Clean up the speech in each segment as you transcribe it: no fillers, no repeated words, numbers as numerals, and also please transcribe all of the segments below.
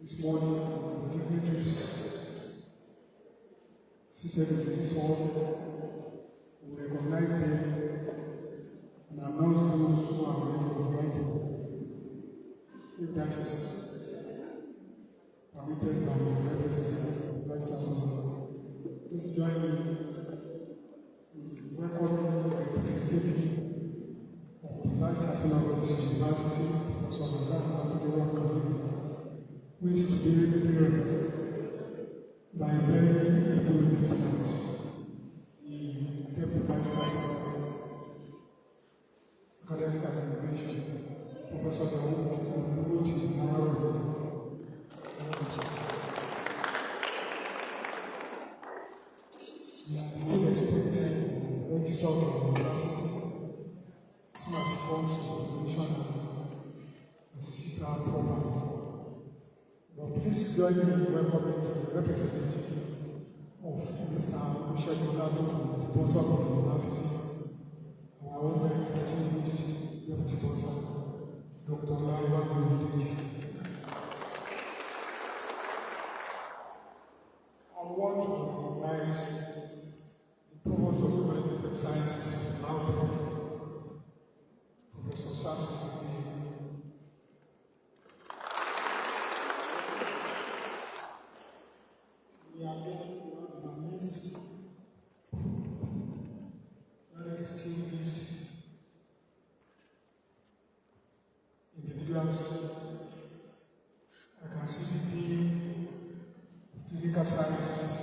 This morning, the dignitaries seated in this hall will recognize them and announce those who are already invited. If that is permitted by the representative of Vice Chancellor, please join me in welcoming the representative of the Vice Chancellor of this university, Professor Hydrocarbon, who is to be represented by a very able lieutenant, the Deputy Vice Chancellor, Academic and Innovation, Professor who is now we are still expecting the registrar of the university as soon as it comes to the mission and sit down properly. But please join me in welcoming the representative of Mr. Michel Olado from the sponsor of the university, our own very distinguished College. I want to recognize the Provost of the College of Health Sciences, Professor FISAPS. We are making an amazing, very distinguished individuals. I can see the Dean of Clinical Sciences,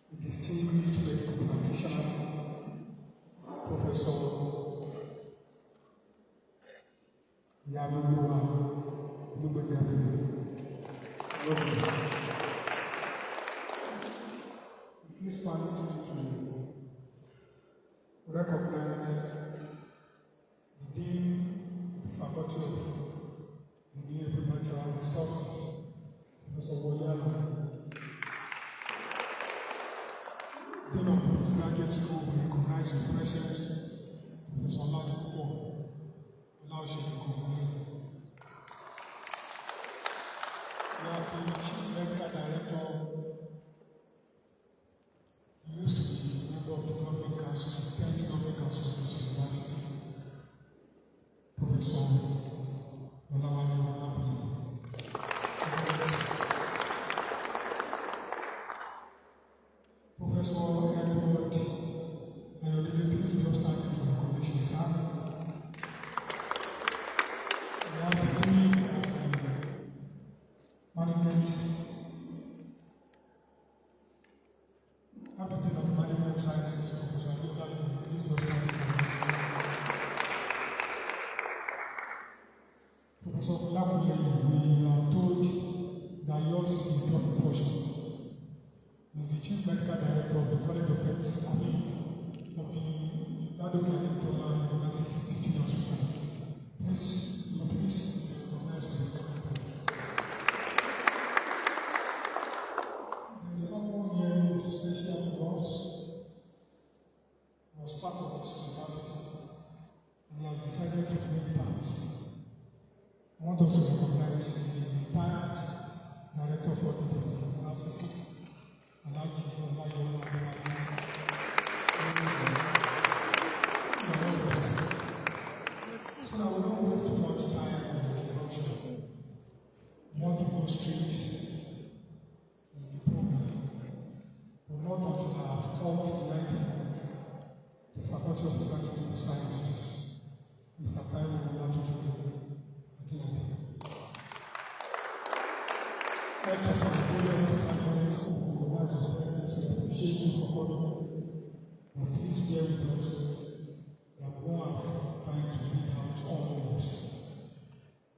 the distinguished medical practitioner, Professor Yamuwa Lubegabele. Please permit me to recognize the Dean of the Faculty of Engineering, Natural Resources, Professor Woyala, Dean of the Postgraduate School, we recognize his presence, Professor Olaitan. We have the Chief Medical Director, he used to be a member of the Governing Council, the 10th Governing Council of this university, Professor Olaitan. Professor Edward, please be standing for the commission, sir. Captain of Management Sciences, Professor Hydrocarbon. Professor Labule, we are told that yours is in top portion. He's the Chief Medical Director of the College of Health, of the Hydrocarbon University Teaching Hospital. Please recognize for this character. There's someone here who is special to us, was part of this university, and he has decided to make part. I want us to recognize the retired director for the university, Alaji Olayola. So I will not waste too much time on the introduction. I want to go straight to the program. But not until I have called the lighting the Faculty of Physical Sciences, Mr. Taiwo Olaitan. Thanks for the progress of the panelists and the words of presence. We appreciate you for coming. But please bear with us. We are going to have time to read out all names.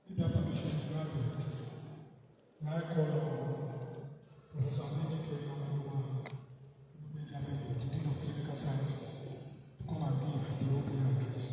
If that permission is granted, I call on Professor Aminike Yamanuwa, the Dean of Clinical Sciences, to come and give the opening address.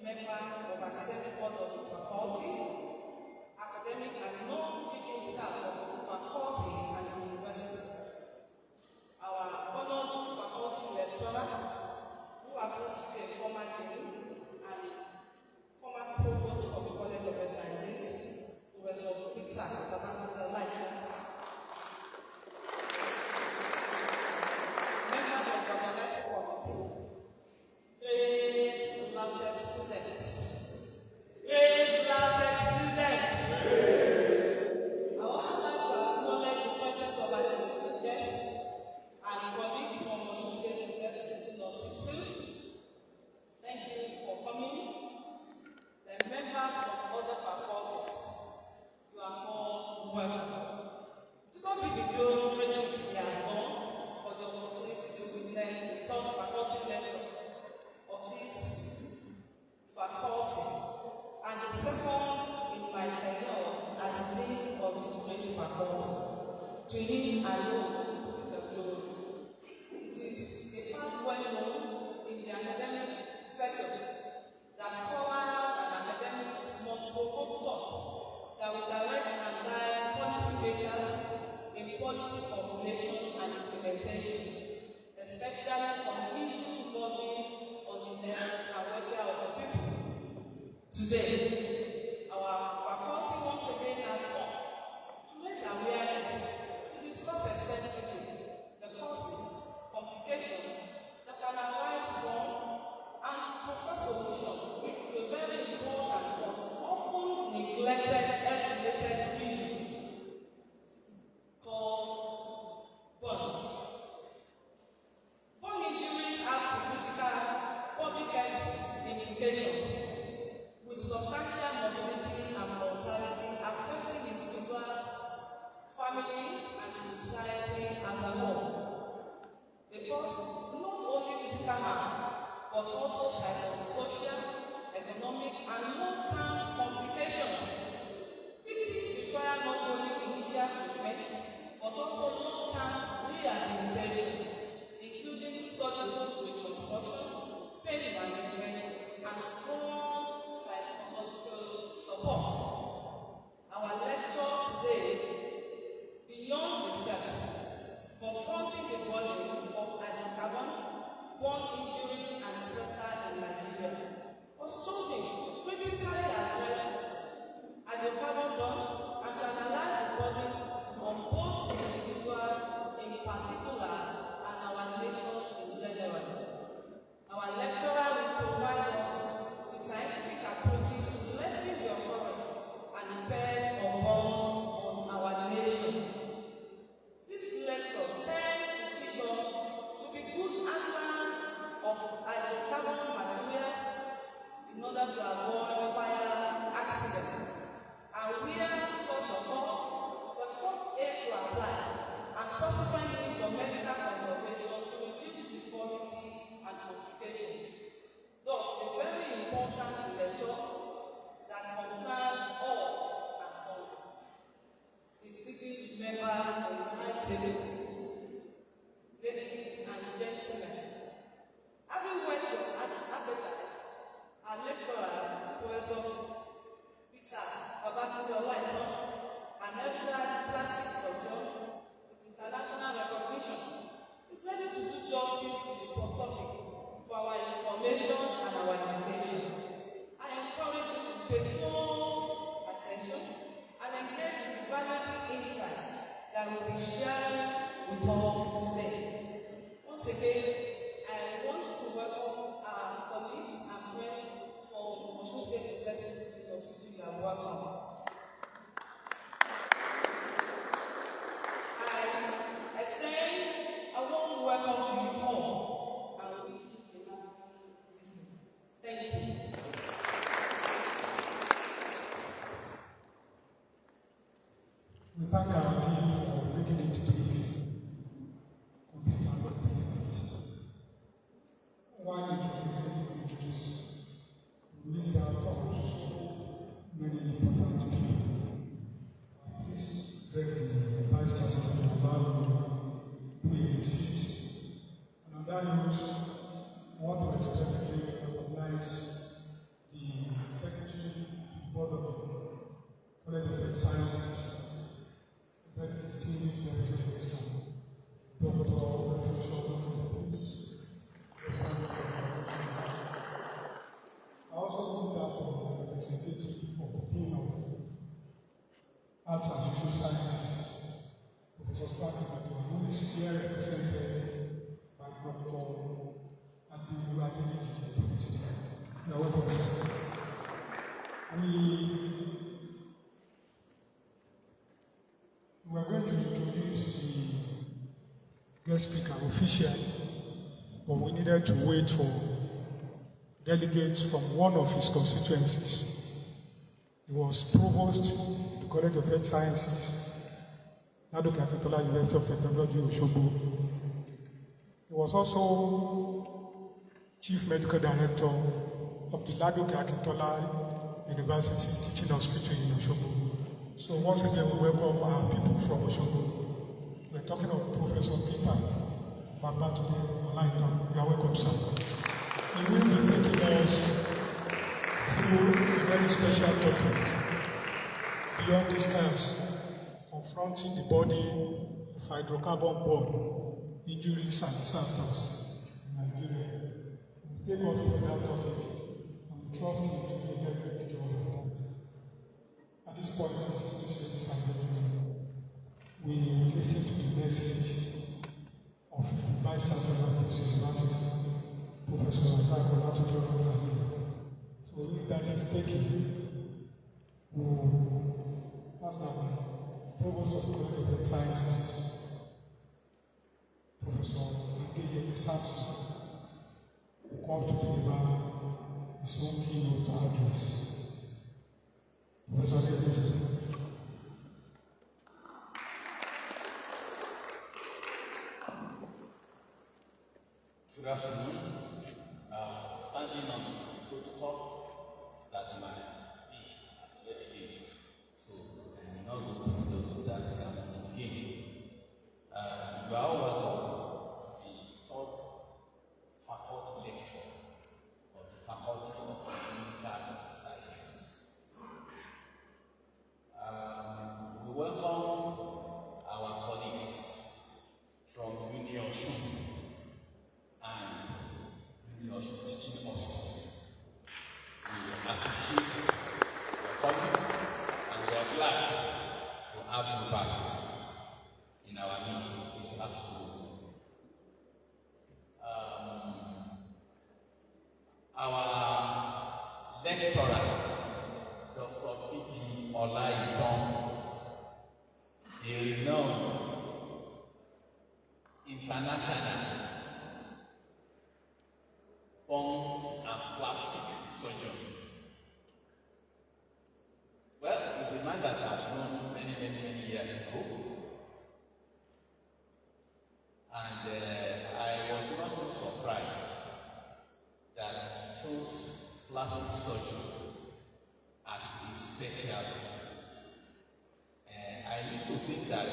member of academic board of the faculty, lecturer who happens to be a former dean and former provost of the College of Health Sciences, Professor Peter BABATUNDE, OLAITAN. Members of the organizing committee, great beloved students. Great beloved students. I also like to acknowledge the presence of our distinguished guests and colleagues from Osun State University Hospital. Thank you for coming. The members of other faculties, you are all welcome. To God be the glory, great things He has done for the opportunity to witness the third faculty lecture of this faculty and the second in my tenure as the dean of this great faculty. To Him alone the glory. It is a fact well known in the academic sector that scholars and academics must provoke thoughts that will direct and guide policy makers in policy formulation and implementation, especially on issues involving the health and welfare of the people. Today, our faculty once again has come to raise awareness, to discuss extensively the causes, complications that can arise from, and to offer solution to a very important but often neglected health-related issue called burns. Burn injuries have significant public health implications, with substantial morbidity and mortality affecting individuals, families, and the society as a whole. They cause not only physical harm, but also psychosocial, economic, and long-term complications. Victims require not only initial treatment, but also long-term rehabilitation, including surgical reconstruction, pain management, and strong psychological support. Our lecture today, beyond the steps, confronting the burden of hydrocarbon, born injuries and disaster in Nigeria, was chosen to critically address hydrocarbon burns and to analyze the burden on both the individual in particular and our nation in general. Our lecturer will provide us with scientific approaches to lessen the occurrence and effect of burns on our nation. This lecture tends to teach us to be good handlers of hydrocarbon materials in order to avoid fire accidents, and where such occurs, the first aid to apply, and subsequently for medical consultation to reduce deformity and complications. Thus, a very important lecture that concerns all and some. Distinguished members of the high table, ladies and gentlemen, having worked at appetite, our lecturer, Professor Peter BABATUNDE, OLAITAN, an eminent plastic surgeon with international recognition, is ready to do justice to the topic for our information and our education. I encourage you to pay close attention and engage in the valuable insights that will be shared with us today. Once again, I want to welcome our colleagues and friends from Osun State University Hospital. You are welcome. I extend a warm welcome to you all and wish you a happy listening. Thank you. We thank our team for making it brief, complete and well-prepared. While introducing we missed out on so many important people. Please beg the Vice Chancellor to allow me to be a seat. And on that note, I want to respectfully recognize the Secretary to the Board of the College of Health Sciences, a very distinguished Director of Wisdom, Dr. Professor Prince, Dr. Adeliji. You are welcome, sir. We are going to introduce the guest speaker officially, but we needed to wait for delegates from one of his constituencies. He was provost of the College of Health Sciences, Ladoke Akintola University of Technology, Osogbo. He was also Chief Medical Director of the Ladoke Akintola University Teaching Hospital in Osogbo. So once again, we welcome our people from Osogbo. We're talking of Professor Peter BABATUNDE. You are welcome, sir. He will be taking us through a very special topic beyond discuss, confronting the body of hydrocarbon-borne injuries and disasters in Nigeria. He will take us through that topic, and we trust him to be a very good job of that. At this point, ladies and gentlemen, we listen to the message of Vice Chancellor of this University, Professor Isaac Olatuto. So if that is taken, we'll ask our Provost of the College of Health Sciences, Professor FISAPS, to come to deliver his own keynote address. Professor FISAPS. Good afternoon. Standing on the protocol that might be at a very age, so I may not go to that again. You are all welcome to the third faculty lecture of the Faculty of Clinical Sciences. We welcome our colleagues from Union and Union Teaching Hospital. We appreciate your coming, and we are glad to have you back in our midst this afternoon. Our lecturer, Dr. P.P. OLAITAN, a renowned international bones and plastic surgeon. Well, it's a man that I've known many years ago. And I was not too surprised that he chose plastic surgery as his specialty. I used to think that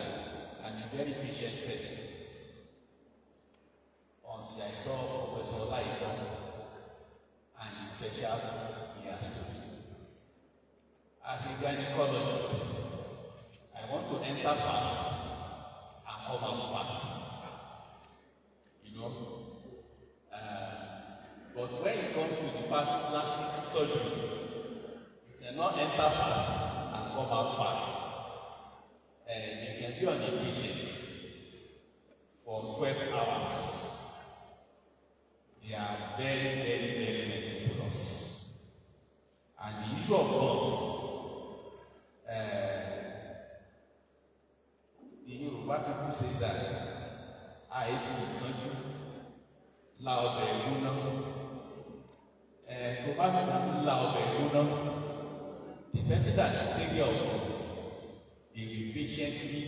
I'm a very patient person until I saw Professor OLAITAN and the specialty he has chosen. As a gynecologist, I want to enter fast and come out fast. But when it comes to the plastic surgery, you cannot enter fast and come out fast. You can be on a patient for 12 hours. They are very meticulous. And the issue of bones, the Yoruba people say that if you can't loud the person that you take care of, they will patiently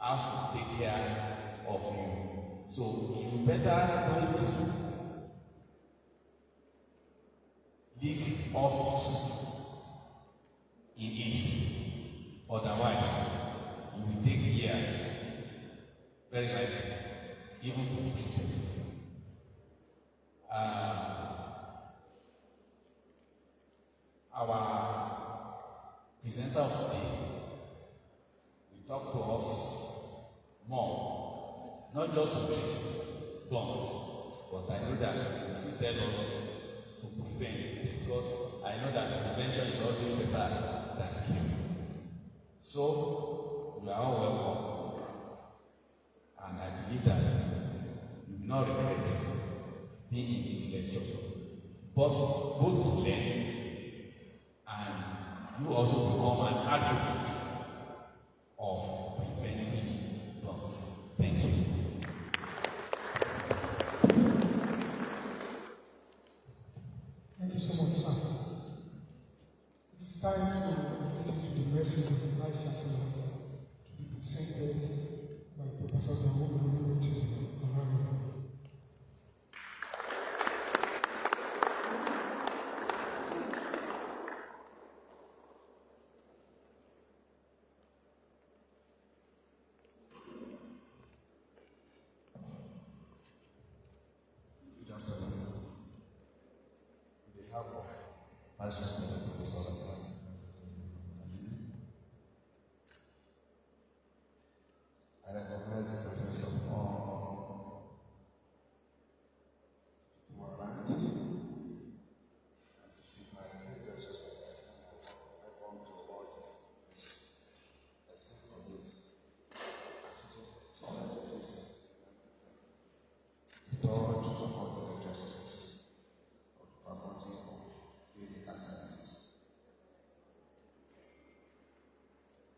have to take care of you. So you better don't leak up in East. Otherwise, you will take years, very likely, even to be treated. Our presenter of today will talk to us more, not just to treat bones, but I know that he will still tell us to prevent, because I know that prevention is always better than cure. So, we are all welcome, and I believe that you will not regret being in this lecture, but both to learn and you also become an advocate of preventing burns. Thank you. Thank you so much, sir. It is time to listen to the message of the Vice Chancellor to be presented by Professor Zamogo, which is honorable. Good afternoon. On behalf of Vice Chancellor Professor OLAITAN, I recognize the presence of all who are around and to speak my previous respect and welcome to all these esteemed colleagues and to all the places restored to support the justice of the faculty of medical sciences.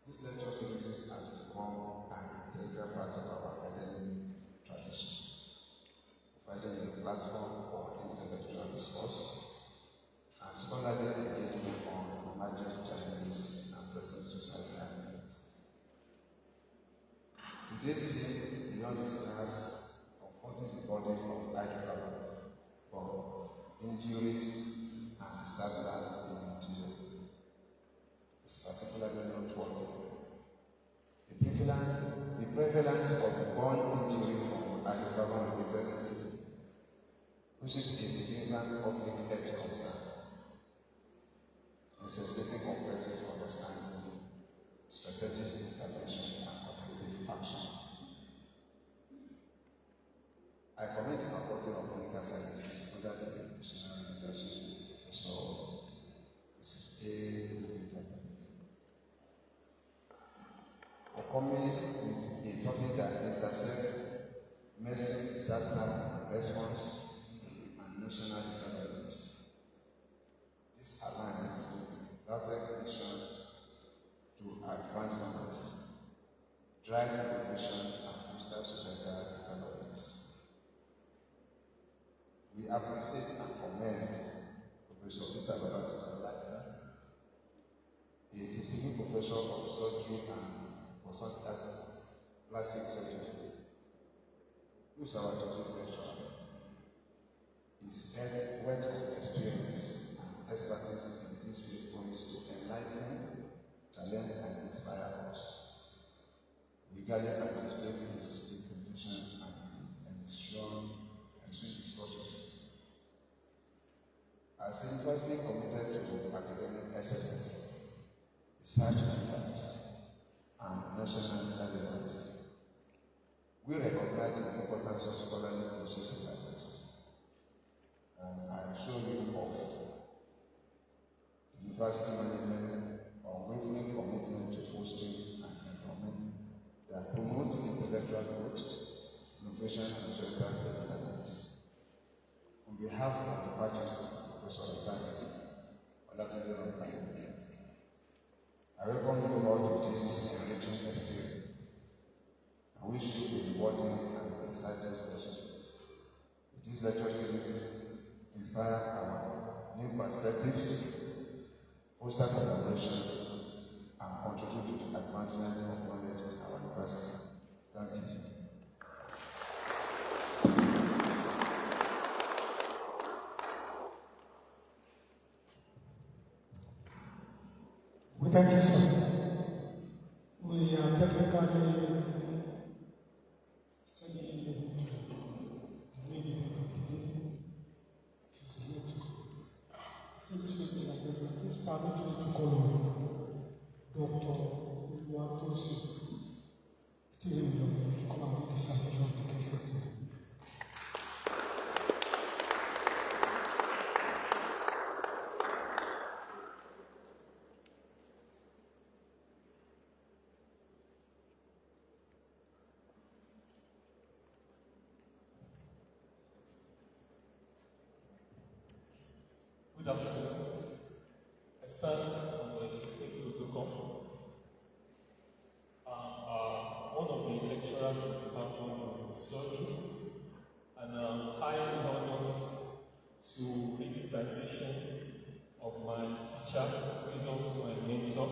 This lecture series has become an integral part of our academic tradition, providing a platform for intellectual discourse and scholarly engagement on emerging challenges and present societal needs. Today's theme, beyond the science, confronting the body of hydrocarbon for injuries and disasters in Nigeria, is particularly noteworthy. The prevalence of burn injury from hydrocarbon-related incidents, which is a significant public health concern, necessitating comprehensive understanding, strategic interventions, and cooperative action. I commend the Faculty of Medical Sciences under the visionary leadership of Professor Mrs. A. for coming with a topic that intersects medicine, disaster response, and national development. This aligns with Laute's mission to advance knowledge, drive innovation, and foster societal development. We appreciate and commend Professor BABATUNDE, a distinguished professor of surgery and plastic surgery, who is our today's lecturer. His wealth of experience and expertise in this field points to enlighten, challenge, and inspire us. We eagerly anticipate his presentation and ensure sweet discussions. As a university committed to academic excellence, research impact, and national relevance, we recognize the importance of scholarly initiatives like this. And I assure you of university management unwavering commitment to fostering an environment that promotes intellectual growth, innovation, and social development. On behalf of the Vice Chancellor, Professor OLAITAN, I welcome you all to this enriching experience. I wish you a rewarding and insightful session. With this lecture series, inspire our new perspectives, foster collaboration, and contribute to the advancement of knowledge in our university. Thank you. We thank you, sir. We are technically studying the really please permit me to call on Dr. FWACS Stephen to come and read the citation of the case. Good afternoon. I stand on the existing protocol. I'm one of the lecturers in the Department of Surgery, and I'm highly honored to read the citation of my teacher, who is also my mentor,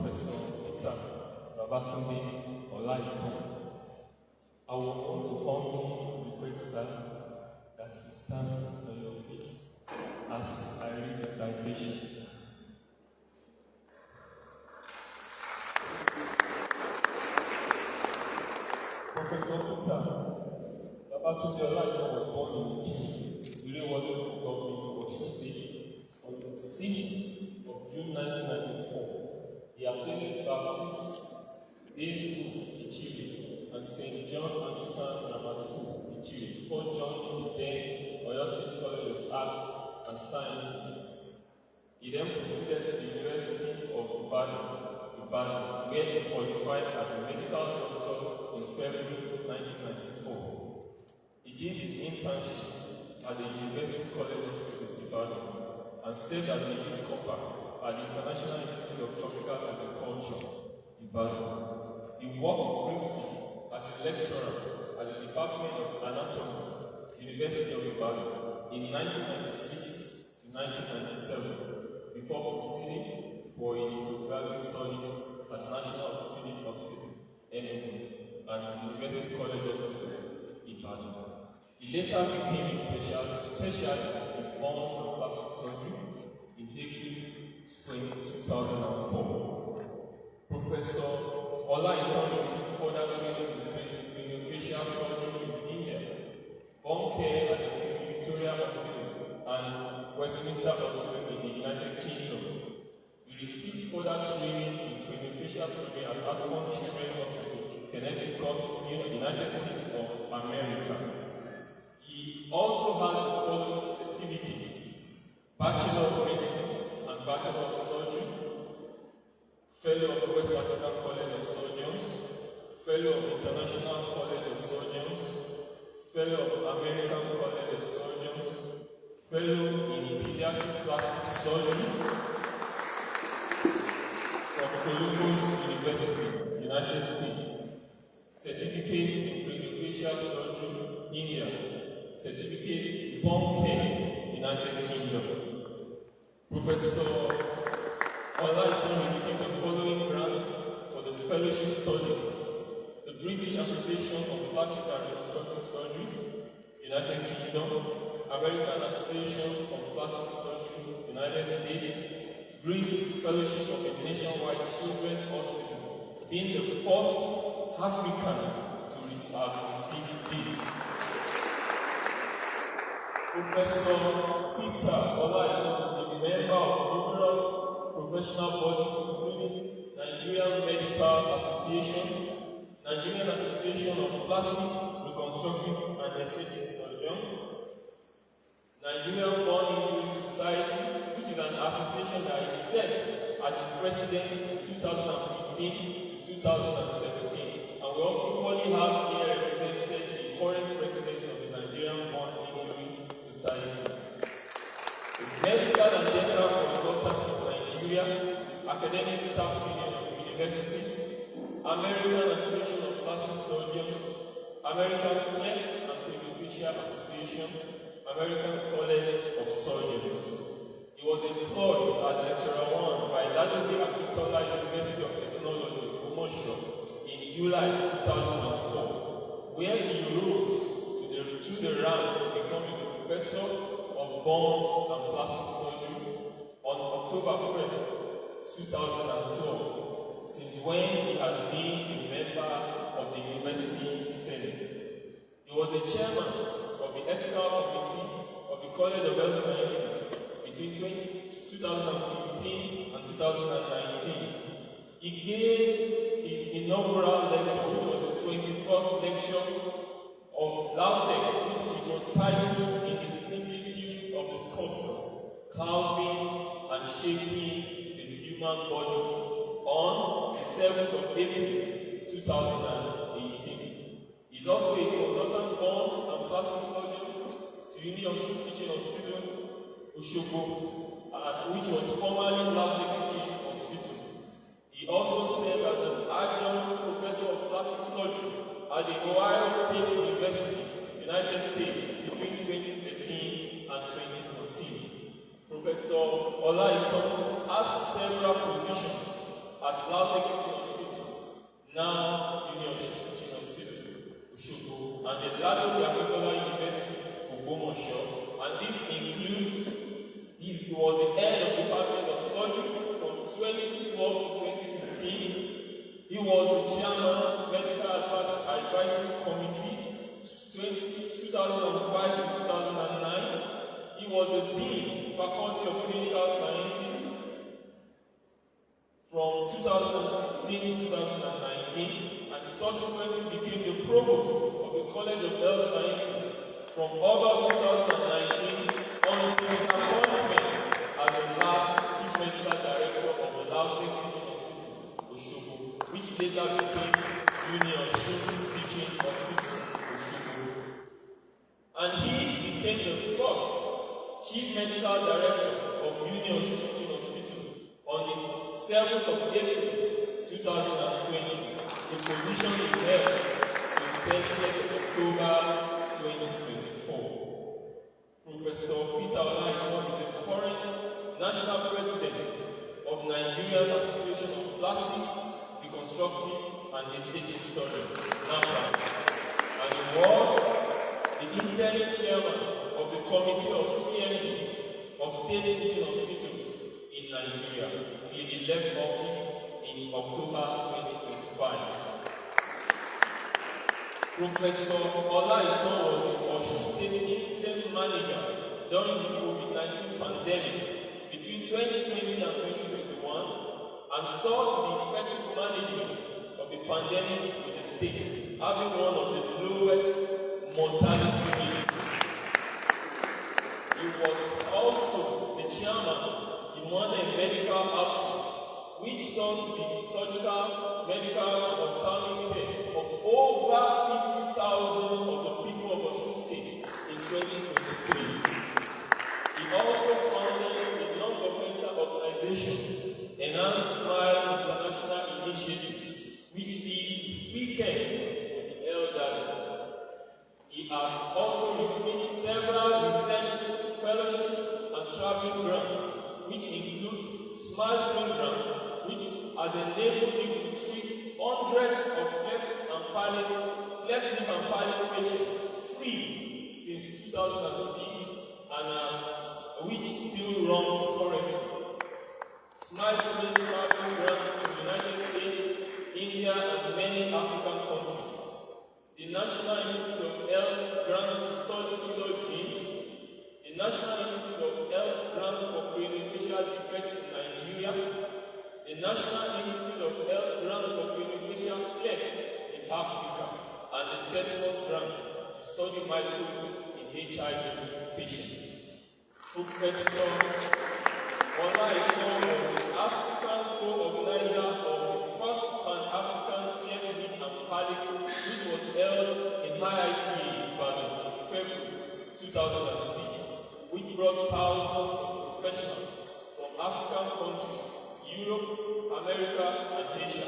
Professor BABATUNDE OLAITAN. I will want to humbly request, sir, that you stand on your feet as I read the citation. Professor BABATUNDE OLAITAN was born in Nigeria, local government of Osun State, on the 6th of June 1994. He attended Baptist Day School, Ichiri, and St. John Anglican Grammar School, Ichiri, before joining the then Oyo State College of Arts and Sciences. He then proceeded to the University of Ibadan, where he qualified as a medical doctor in February 1994. He did his internship at the University College of Ibadan and served as a youth corper at the International Institute of Tropical Agriculture, Ibadan. He worked briefly as a lecturer at the Department of Anatomy, University of Ibadan, in 1996 to 1997, before proceeding for his postgraduate studies at National Orthopedic Hospital, Enugu, and University College Hospital, Ibadan. He later became a specialist in bones and plastic surgery in April 2004. Professor OLAITAN received further training in craniofacial surgery in India, bone care at the Queen Victoria Hospital and Westminster Hospital in the United Kingdom. He received further training in craniofacial surgery at Akron Children's Hospital, Connecticut, United States of America. He also had the following certificates: Bachelor of Medicine and Bachelor of Surgery, Fellow of the West African College of Surgeons, Fellow of the International College of Surgeons, Fellow of American College of Surgeons, Fellow in Pediatric Plastic Surgery from Columbus University, United States, Certificate in Craniofacial Surgery, India, Certificate in Bone Care, United Kingdom. Professor OLAITAN received the following grants for the fellowship studies: the British Association of Plastic and Reconstructive Surgery, United Kingdom, American Association of Plastic Surgery, United States, British Fellowship of the Nationwide Children's Hospital, being the first African to receive this. Professor Peter OLAITAN is a member of numerous professional bodies including Nigerian Medical Association, Nigerian Association of Plastic, Reconstructive and Aesthetic Surgeons, Nigerian Bone Injury Society, which is an association that is served as its president in 2015 to 2017, and we equally have here represented the current president of the Nigerian Bone Injury Society. The Medical and Dental Consultants of Nigeria, Academic Staff Union of Universities, American Association of Plastic Surgeons, American Cleft and Craniofacial Association, American College of Surgeons. He was employed as Lecturer 1 by Ladoke Akintola University of Technology, Omosho, in July 2004, where he rose through the ranks to becoming a professor of bones and plastic surgery on October 1st, 2012, since when he has been a member of the University Senate. He was the chairman of the Ethical Committee of the College of Health Sciences between 2015 and 2019. He gave his inaugural lecture, which was the 21st lecture of LAUTECH, which was titled "In the Similitude of the Sculptor, Carving and Shaping the Human Body," on the 7th of April 2018. He's also a consultant bones and plastic surgeon to Union Teaching Hospital, Oshogo, which was formerly Lautech Teaching Hospital. He also served as an adjunct professor of plastic surgery at the Ohio State University, United States, between 2013 and 2014. Professor OLAITAN has several positions at Lautech Teaching Hospital, now Union Teaching Hospital, Oshogo, and the Lado Agricultural University, Ogbomoso, and this includes he was the head of the Department of Surgery from 2012 to 2015. He was the chairman, Medical Advisory Committee, 2005 to 2009. He was the dean, Faculty of Clinical Sciences, from 2016 to 2019, and subsequently became the provost of the College of Health Sciences from August 2019 until his appointment as the last Chief Medical Director of the Lautech Teaching Hospital, Oshogo, which later became Union Teaching Hospital, Oshogo. And he became the first Chief Medical Director of Union Teaching Hospital on the 7th of April 2020, the position he held since 30th of October 2024. Professor Peter OLAITAN is the current National President of Nigerian Association of Plastic, Reconstructive and Aesthetic Surgery, NAPAS, and he was the interim chairman of the Committee of CMDs of State Teaching Hospitals in Nigeria till he left office in October 2025. Professor OLAITAN was the Osun State Incident Manager during the COVID-19 pandemic between 2020 and 2021 and saw to the effective management of the pandemic in the state, having one of the lowest mortality rates. He was also the chairman in one medical outreach, which saw to the surgical, medical, and ophthalmic care of over 50,000 of the people of Osun State in 2023. He also founded a non-governmental organization, Enhanced Smile International Initiatives, which seeks to free care for the elderly. He has also received several research, fellowship, and travel grants, which include Smile Train grants, which has enabled him to treat hundreds of cleft lip and palate patients free since 2006 and which still runs currently. Smile Train travel grants to the United States, India, and many African countries. The National Institute of Health grants to study killer genes. The National Institute of Health grants for craniofacial defects in Nigeria. The National Institute of Health grants for craniofacial clefts in Africa. And the Tetford grant to study microbes in HIV patients. Professor OLAITAN was the African co-organizer of the first Pan-African Cleft Lip and Palate, which was held in IIT Ibadan in February 2006, which brought thousands of professionals from African countries, Europe, America, and Asia.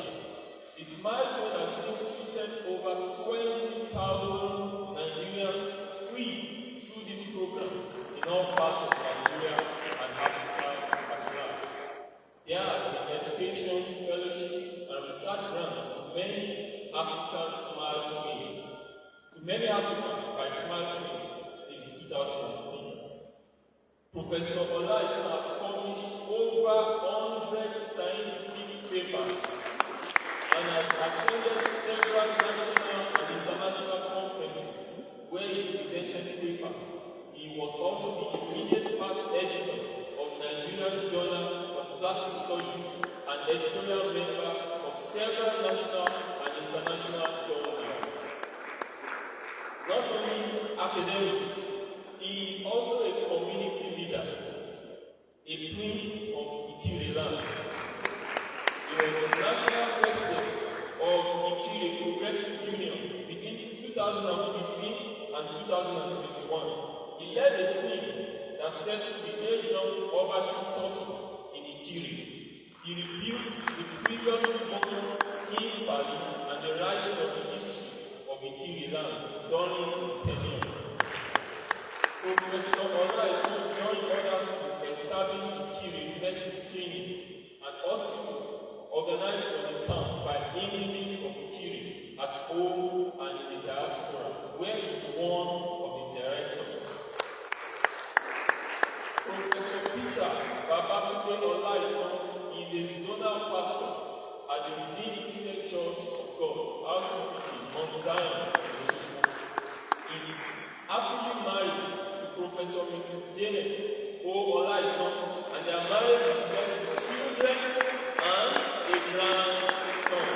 The Smile Train has since treated over 20,000 Nigerians free through this program in all parts of Nigeria and Africa at large. There has been education, fellowship, and research grants to many African Smile Train. To many Africans by Smile Train since 2006. Professor OLAITAN has published over 100 scientific papers and has attended several national and international conferences where he presented papers. He was also the immediate past editor of Nigerian Journal of Plastic Surgery and editorial member of several national and international journals. Not only academics, he is also a community leader, a prince of Ikire land. He was the national president of Ikire Progressive Union between 2015 and 2021. He led a team that settled the age-long ownership tussle in Ikiri. He rebuilt the previous King's Palace and the writing of the history of Ikiri land during his tenure. Professor OLAITAN joined others to establish Ikiri Nursing Clinic, an hospital organized for the town by indigenes of Ikiri at home and in the diaspora, where he is one of the directors. Professor Peter BABATUNDE OLAITAN is a zonal pastor at the Redeemed Christian Church of God, RCCG, Mount Zion. He is happily married to Professor Mrs. Janet OLAITAN, and their marriage is blessed with children and a grandson.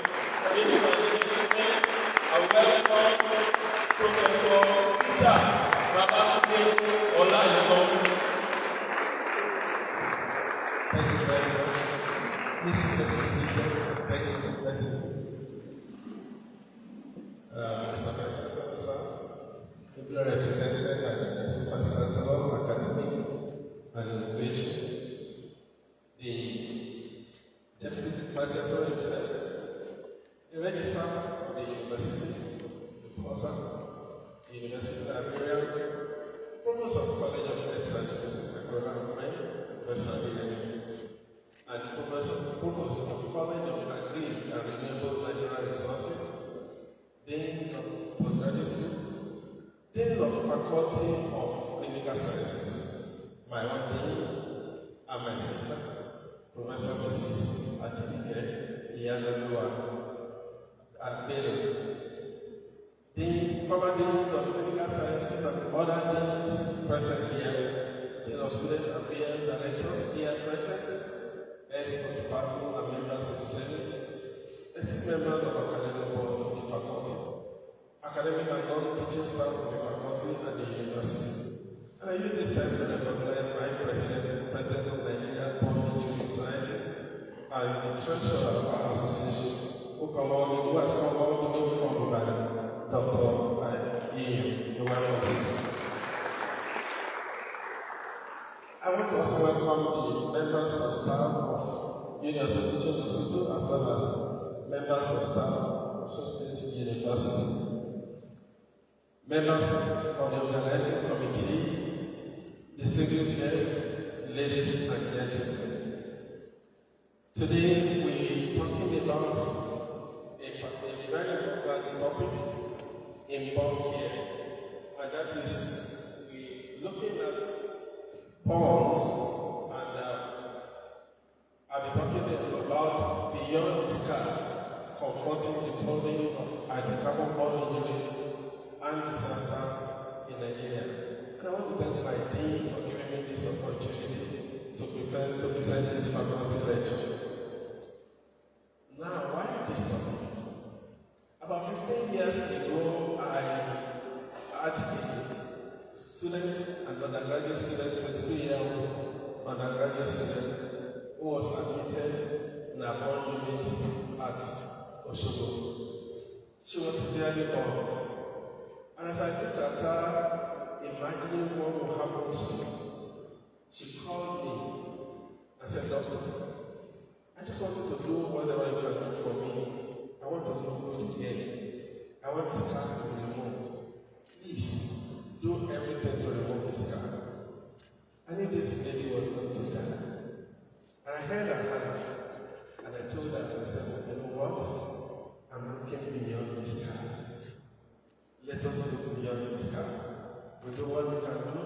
Ladies and gentlemen, I welcome Professor Peter BABATUNDE OLAITAN. Thank you very much. This is the season. Thank you for blessing me. Mr. Vice Chancellor, ably represented by the Deputy Vice Chancellor of Academic and Innovation, the Deputy Vice Chancellor himself, the Registrar of the University, the Professor, the University Librarian, Professor of the College of Health Sciences, my brother and friend, Professor Adeyemi, and the Professor of the College of Agri and Renewable Natural Resources, Dean of Postgraduate School, Dean of Faculty of Clinical Sciences, my own Dean, and my sister, Professor Mrs. Adeleke Iyadoluwa Agbero, Dean, former Deans of Clinical Sciences and other Deans present here, Dean of Student Affairs Directors here present, heads of department and members of the Senate, esteemed members of academic board of the faculty, academic and non-teaching staff of the faculty and the university. And I use this time to recognize my president of Nigeria Born Injury Society, and the treasurer of our association, who has come all the way from Ibadan, Dr. Ian. I want to also welcome the members of staff of Universal Teaching Hospital, as well as members of staff of State University, members of the organizing committee, distinguished guests, ladies and gentlemen. Today we're talking about a very important topic in bulk here, and that is we're looking at bonds, and I'll be talking about beyond discards, confronting the problem of hydrocarbon borne injuries and disaster in Nigeria. And I want to thank my dean for giving me this opportunity to present this faculty lecture. Now, why this topic? About 15 years ago, I had a student and undergraduate student, 22-year-old undergraduate student, who was admitted in a born unit at Oshogo. She was severely burned. And as I looked at her, imagining what would happen soon, she called me and said, "Doctor, I just wanted to do whatever you can do for me. I want to do good again. I want this cast to be removed. Please, do everything to remove this cast." I knew this lady was going to die. And I held her hand, and I told her, I said, "You know what? I'm looking beyond this cast. Let us look beyond this cast. We do what we can do,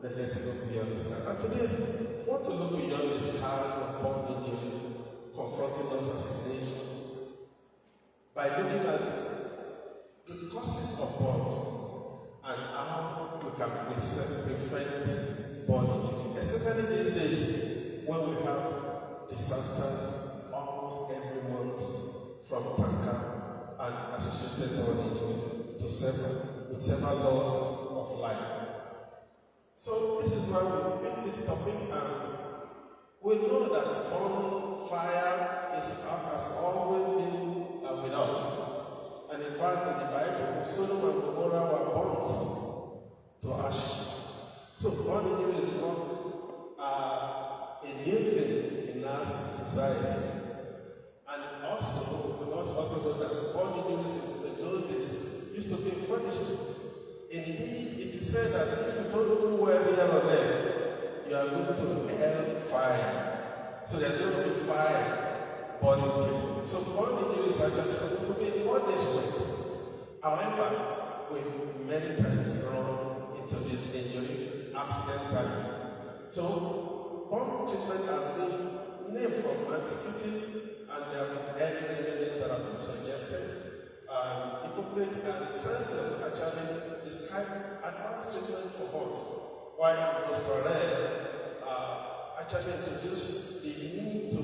then let's look beyond this cast." And today, I want to look beyond this cast of born injury, confronting us as a nation, by looking at the causes of burns and how we can prevent burn injury, especially these days when we have disasters almost every month from tanker and associated burn injury to several loss of life. So this is why we pick this topic, and we know that fire has always been with us. And in fact, in the Bible, Sodom and Gomorrah were burnt to ashes. So burn injury is not new thing in our society. And also, we must also know that born injuries in those days used to be punishment. Indeed, it is said that if you don't do well here on earth, you are going to hell fire. So there's going to be fire burning people. So born injury is actually supposed to be a punishment. However, we many times run into this injury accidentally. So born treatment has been named from antiquity, and there have been early remedies that have been suggested. Hippocrates and Census actually describe advanced treatment for horse, while Mosparel actually introduced the need to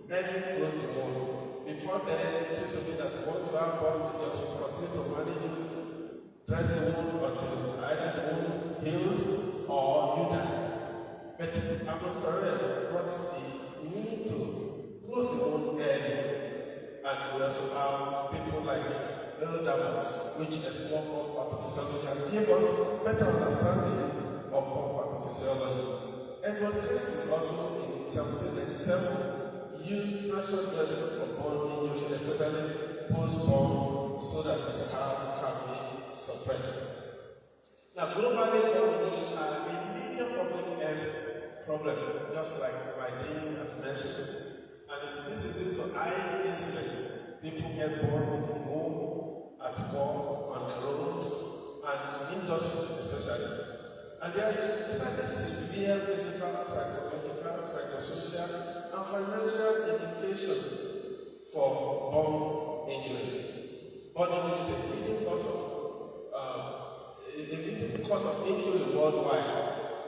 then close the wound. Before then, it used to be that once you are born, you just continue to manage it, dress the wound until either the wound heals or you die. But Mosparel brought the need to close the wound early. And we also have people like Elders, which explore pump pathophysiology and give us better understanding of pump pathophysiology. Edward Kent is also in 1797 used pressure dressing for bone injury, especially post-bone, so that the scars can be suppressed. Now, globally, bone injuries are a major public health problem, just like my dean has mentioned. And this is due to high incidence. People get born in the home, at work, on the road, and industries especially. And there is severe physical, psychological, psychosocial, and financial implication for bone injuries. Bone injuries is a leading cause of injury worldwide,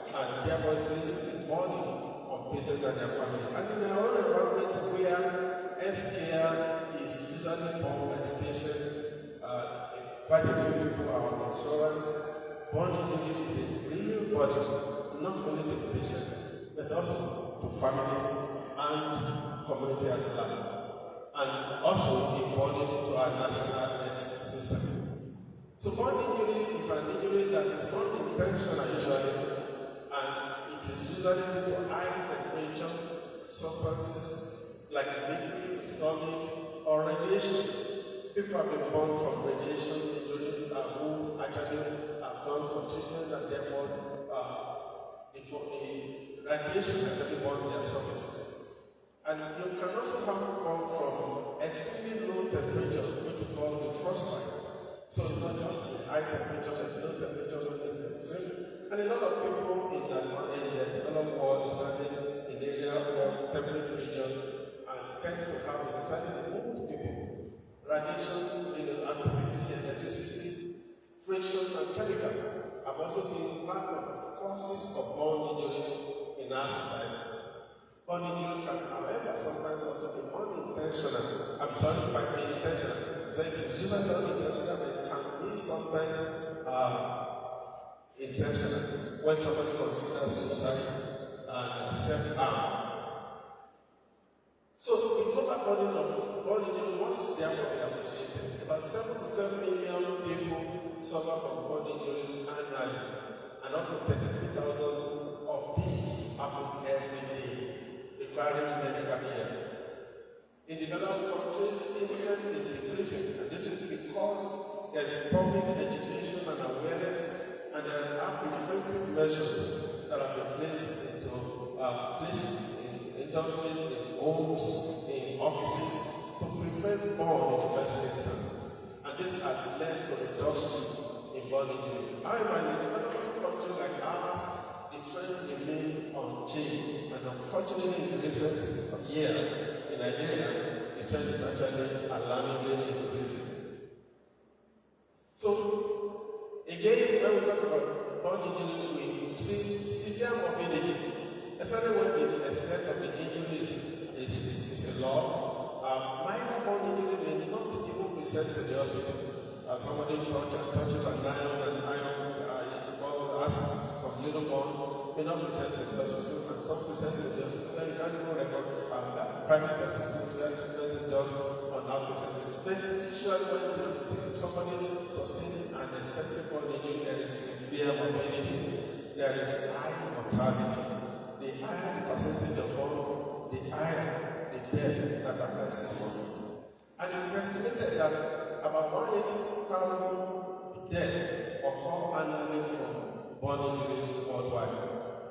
and therefore increases the burden on patients and their family. And in our own environment where healthcare is usually borne by the patient, quite a few people are on insurance. Bone injury is a real burden, not only to the patient, but also to families and community at large, and also a burden to our national health system. So bone injury is an injury that is unintentional usually, and it is usually due to high temperature substances like liquid, solid, or radiation. People have been born from radiation injury who actually have gone for treatment, and therefore the radiation actually burn their surface. And you can also have born from extremely low temperature, which we call the frostbite. So it's not just high temperature, but low temperature when it's extreme. And a lot of people in the developed world, especially in the area of temperate region, tend to have, especially the old people, radiation, activity, electricity, friction, and chemicals have also been part of causes of bone injury in our society. Bone injury can, however, sometimes also be unintentional. I'm sorry, by being intentional. So it is usually unintentional, but it can be sometimes intentional when somebody considers suicide and self-harm. So the global burden of bone injury must therefore be appreciated. About 7 to 10 million people suffer from bone injuries annually, and up to 33,000 of these happen every day, requiring medical care. In developed countries, incidence is decreasing, and this is because there is public education and awareness, and there are preventive measures that have been placed into places in industries, in homes, in offices, to prevent bone in the first instance. And this has led to a reduction in bone injury. However, in a developing country like ours, the trend remains unchanged, and unfortunately, in the recent years in Nigeria, the trend is actually alarmingly increasing. So, again, when we talk about bone injury, we see severe morbidity, especially when the extent of the injury is a lot. Minor bone injury may not even be sent to the hospital. Somebody touches an iron has some little bone, may not be sent to the hospital, and some be sent to the hospital where you can't even record private hospitals where treatment is just on outpatient basis. But usually when somebody sustains an extensive bone injury, there is severe morbidity, there is high mortality. The higher the percentage of 648. And it is estimated that about 180,000 deaths occur annually from burn injuries worldwide.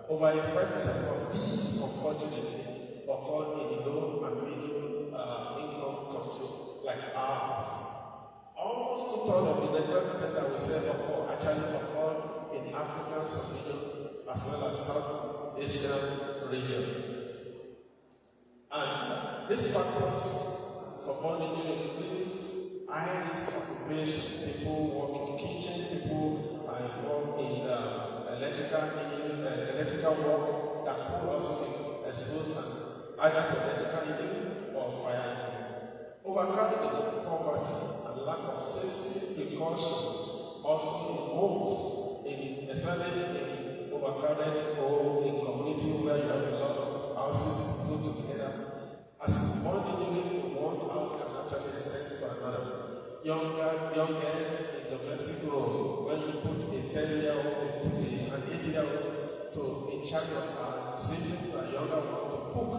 Over 85% of these, unfortunately, occur in the low and medium income countries like ours. Almost two-thirds of the natural disaster that we say occur actually occur in African sub-region as well as South Asian region. And these factors for burn injury include high risk occupation, people work in kitchen, people are involved in electrical work that could also be exposed either to electrical injury or fire injury. Overcrowding, poverty, and lack of safety precautions also in homes, especially in overcrowded home in community where you have a lot of houses put together. As one injury in one house can actually extend to another. Young girls in domestic role, when you put a 10-year-old, an 8-year-old in charge of siblings and younger ones to cook,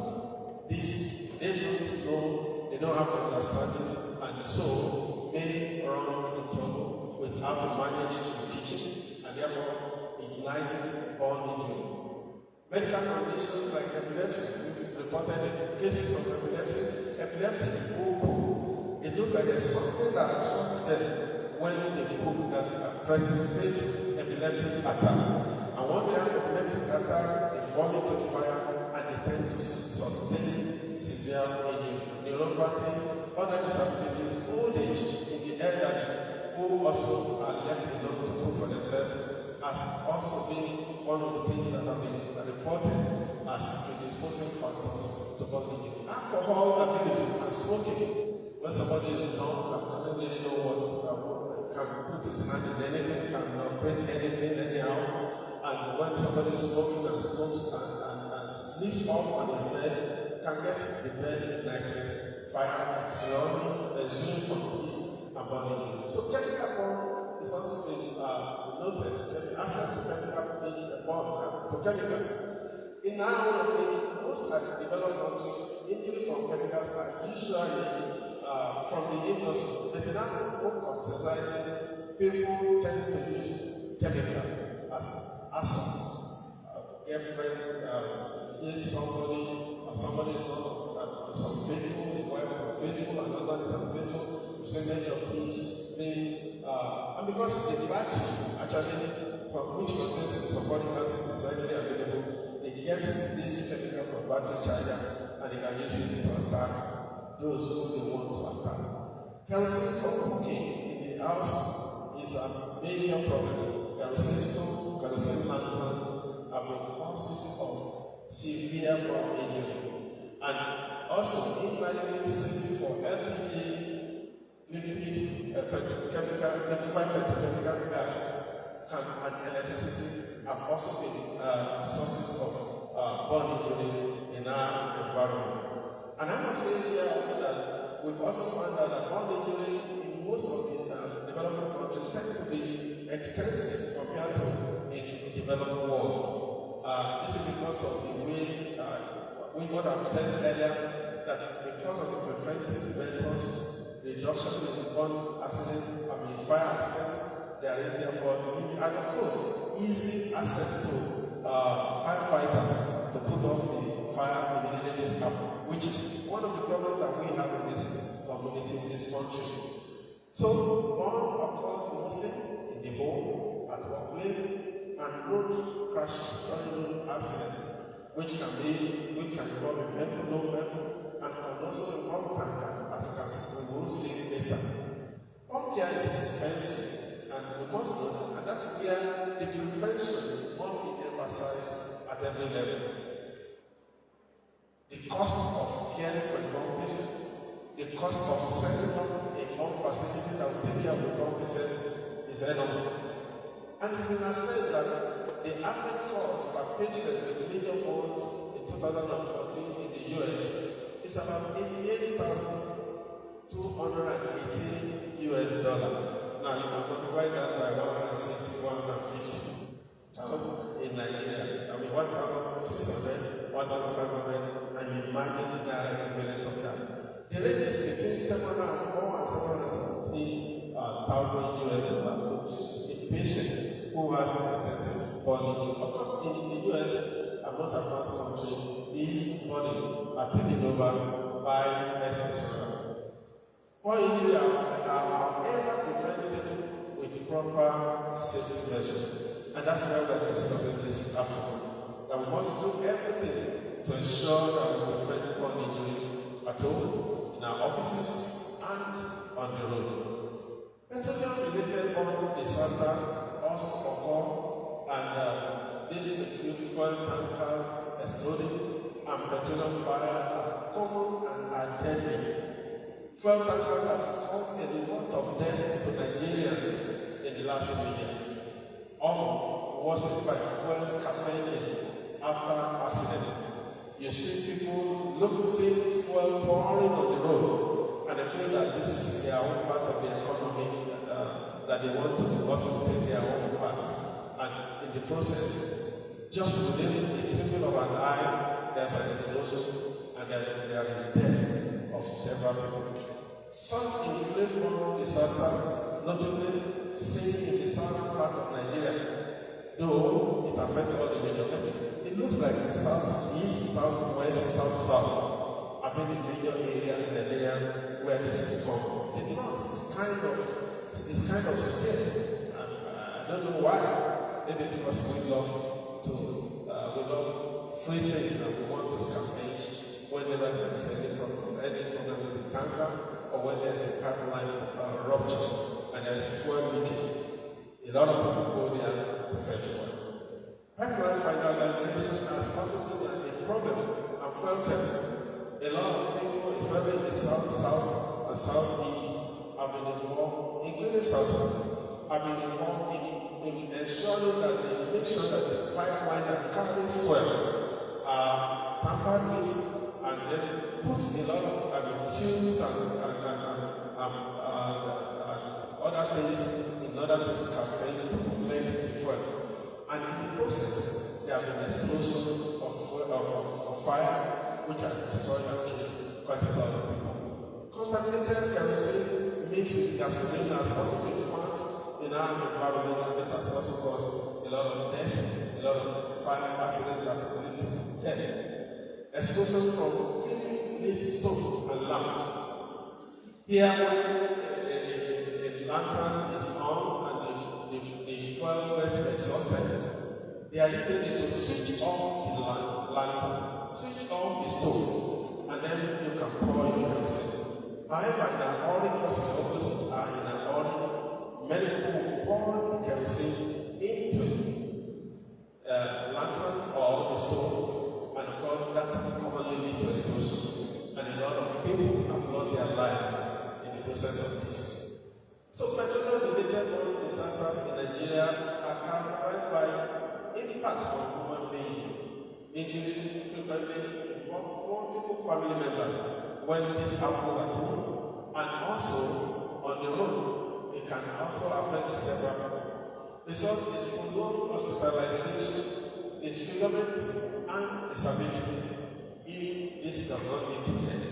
this they don't know, they don't have understanding, and so may run into trouble with how to manage the kitchen, and therefore igniting burn injury. Medical conditions like epilepsy, we've reported cases of epilepsy. Epilepsy, it looks like there's something that attracts them when they cook that precipitate epileptic attack. And when they have epileptic attack, they fall into the fire and they tend to sustain severe injury. Neuropathy, other disabilities, old age in the elderly who also are left alone to cook for themselves has also been one of the things that have been reported as predisposing factors to burn injury. Alcohol abuse and smoking. When somebody is drunk and doesn't really know what can put his hand in anything, can operate anything anyhow, and when somebody is smoking and smokes and sleeps off on his bed, can get the bed ignited, fire, exuding from peace and burning injuries. So chemical burn is also been noted. Access to chemical burn to chemicals. In our most developed countries, injury from chemicals are usually from the industry. But in our own society, people tend to use chemicals as assets. Girlfriend dates somebody, or somebody is not unfaithful, the wife is unfaithful, and husband is unfaithful. You say many of these things, and because the battery actually, which contains sulfuric acid, is readily available, they get this chemical from battery charger and they can use it to attack those who they want to attack. Kerosene for cooking in the house is a major problem. Kerosene stove, kerosene lanterns have been causes of severe burn injury. And also, inadequate safety for LPG, liquefied petrochemical gas, and electricity have also been sources of burn injury in our environment. And I must say here also that we've also found out that burn injury in most of the developing countries tend to be extensive compared to in the developed world. This is because of the way what I've said earlier, that because of the preventive methods, the reduction in burn accident, fire accident, there is therefore, and of course, easy access to firefighters to put off the fire immediately this happen, which is one of the problems that we have in this community, in this country. So, burn occurs mostly in the home, at workplace, and road crashes, road accident, which can involve a vehicle, no vehicle, and can also involve tanker, as you can see, we will see later. Home care is expensive, and we must know that, and that's where the prevention must be emphasized at every level. The cost of caring for a young patient, the cost of setting up a home facility that will take care of the young patient is enormous. And it's been said that the average cost per patient with medium burns in 2014 in the US is about $88,218 US. Now you can multiply that by 160, 150 in Nigeria. 1,600, 1,500, and you imagine the equivalent of that. The range is between $704 and $770,000 to treat a patient who has extensive burning. Of course, in the US and most advanced countries, these burning are taken over by health insurance. What you need are ever prevented with proper safety measures. And that's why we are discussing this afternoon. That we must do everything to ensure that we prevent burn injury at home, in our offices, and on the road. Petroleum-related burn disasters also occur, and this includes fuel tankers exploding and petroleum fire are common and are deadly. Fuel tankers have caused a lot of death to Nigerians in the last few years. Often worsened by fuel scavenging after accident. You see people see fuel pouring on the road, and they feel that this is their own part of the economy, that they want to also take their own part. And in the process, just within the twinkle of an eye, there's an explosion, and there is death of several people. Some inflammatory disasters, notably seen in the southern part of Nigeria, though it affected all the major areas. It looks like the southeast, southwest, south-south have been the major areas in Nigeria where this is common. The north is kind of scared. I don't know why. Maybe because we love free things and we want to scavenge whenever there is any problem with the tanker or when there is a pipeline rupture and there is fuel leakage. A lot of people go there to fetch fuel. Pipeline finalization has also been a problem and fuel testing. A lot of people, especially in the south and southeast, have been involved, including southwest, have been involved in ensuring that they make sure that the pipeline that carries fuel are tampered with and then put a lot of tubes and other things in order to scavenge to collect the fuel. And in the process, there have been explosions of fire which has destroyed and killed quite a lot of people. Contaminated kerosene mixed with gasoline has also been found in our environment, and this has also caused a lot of death, a lot of fire accidents that lead to death. Explosion from filling lit stove and lamps. Here, when a lantern is on and the fuel gets exhausted, the idea is to switch off the lantern, switch off the stove, and then you can pour your kerosene. However, in an oil, because the opposites are in an oil, many people pour the kerosene into the lantern or the stove, and of course that commonly leads to explosion. And a lot of people have lost their lives in the process of this. So petroleum-related oil disasters in Nigeria are characterized by impact on human beings, including frequently involve multiple family members when this happens at home, and also on the road. It can also affect several people. The result is prolonged hospitalization, disfigurement, and disability if this does not need to end.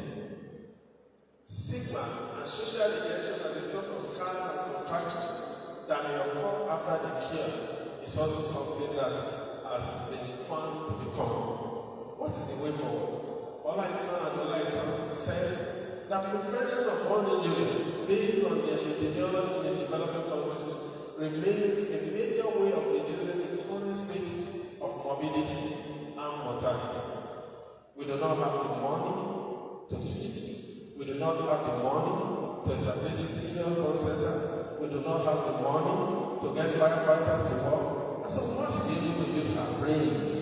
Stigma and social rejection as a result of scars and contractions that may occur after the cure is also something that has been found to be common. What is the way forward? OLAITAN said that prevention of burn injuries based on the epidemiology in the developing countries remains a major way of reducing the current state of morbidity and mortality. We do not have the money to treat. We do not have the money to establish senior health center. We do not have the money to get firefighters to work. And so we must be able to use our brains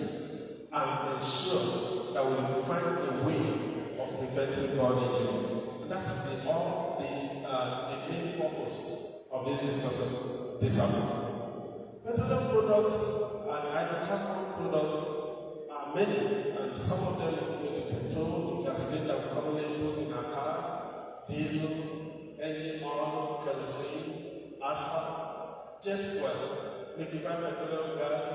and ensure that we find a way of preventing burn injury. And that's the main purpose of this discussion this afternoon. Petroleum products and hydrocarbon products are many, and some of them include petrol, gasoline that we commonly put in our cars, diesel, engine oil, kerosene, asphalt, jet fuel, liquefied petroleum gas,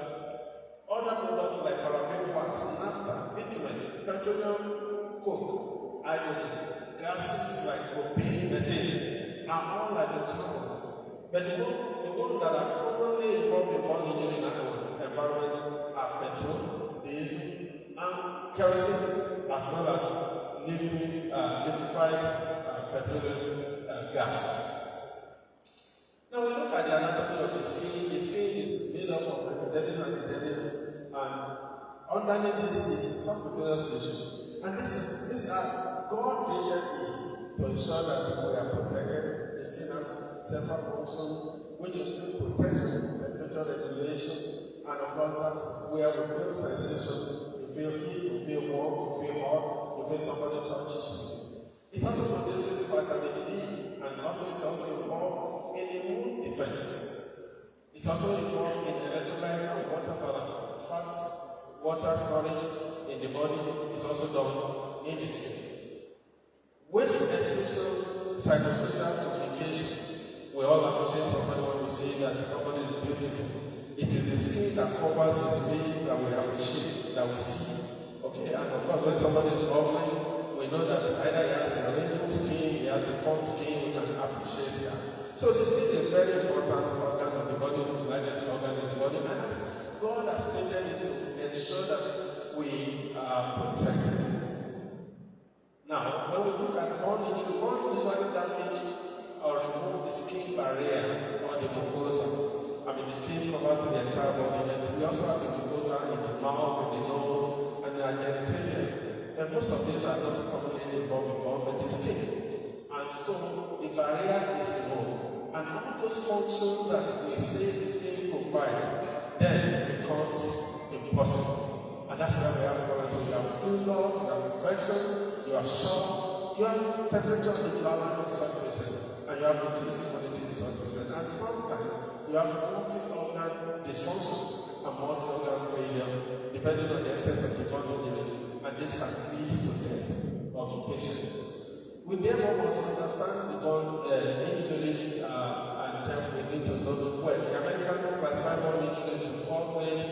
other products like paraffin wax, naphtha, bitumen, petroleum coke, hydrogen, gases like propane, methane are all hydrocarbons. But the ones that are commonly involved in burn injury in our environment are petrol, diesel, and kerosene, as well as liquefied petroleum gas. Now we look at the anatomy of the skin. The skin is made up of epidermis and epidermis, and underneath this is subcutaneous tissue. And these are God created things to ensure that we are protected. The skin has several functions, which include protection, temperature regulation, and of course that's where we feel sensation. You feel heat, you feel warm, you feel hot, you feel somebody touches you. It also produces vitamin D, and also it's also involved in immune defense. It's also involved in electrolyte and water balance. Fats, water storage in the body is also done in the skin. Waste exclusion, psychosocial communication. We all appreciate somebody when we say that somebody is beautiful. It is the skin that covers the space that we appreciate, that we see. Okay, and of course when somebody is ugly, we know that either he has a rainbow skin, he has a deformed skin, we can appreciate that. So the skin is a very important organ of the body, it's the largest organ in the body, and God has created it to ensure that we are protected. Now, when we look at burn injury, burn usually damage or remove the skin barrier or the mucosa. I mean, the skin covers the entire body, and we also have the mucosa in the mouth, in the nose, and the genitalia. And most of these are not commonly involved in burn, but the skin. And so the barrier is removed. And all those functions that we say the skin provide then becomes impossible. And that's why we have problems. So you have flu loss, you have infection, you have shock, you have temperature imbalance in some patients, and you have reduced immunity in some patients. And sometimes you have multi-organ dysfunction and multi-organ failure, depending on the extent of the burn injury, and this can lead to death of the patient. We therefore must understand the burn injuries, and then we need to know well. The American classify burn injury into 4 ways: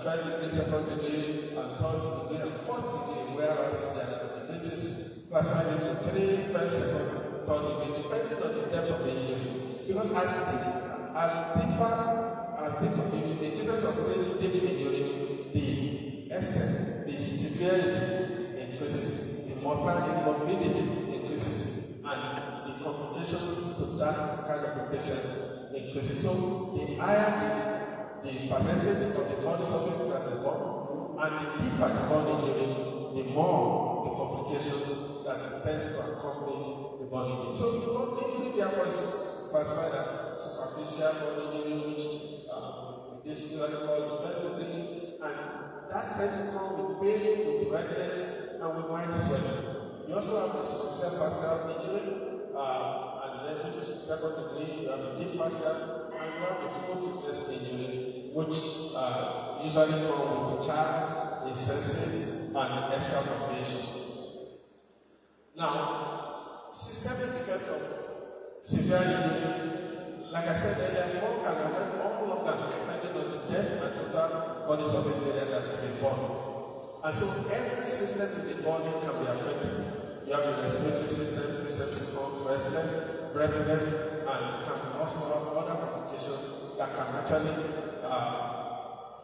first degree, second degree, and third degree, and fourth degree, whereas the British classify it into 3, first, second, third degree, depending on the depth of the injury. Because as deep the business of deep injury, the extent, the severity increases, the morbidity increases, and the complications to that kind of a patient increases. So the higher the percentage of the body surface that is born, and the deeper the body injury, the more the complications that tend to accompany the body injury. So the body injury therefore is classified as superficial body injury, which this is what we call the first degree, and that tends to come with pain, with redness, and with white swelling. You also have the superficial partial injury, and then which is second degree. You have the deep partial, and you have the full thickness injury, which usually come with charge, incessant, and excavation. Now, systemic effect of severe injury, like I said earlier, one can affect all organs depending on the depth and total body surface area that is involved. And so every system in the body can be affected. You have the respiratory system, receptacles, restless, breathless, and can also have other complications that can actually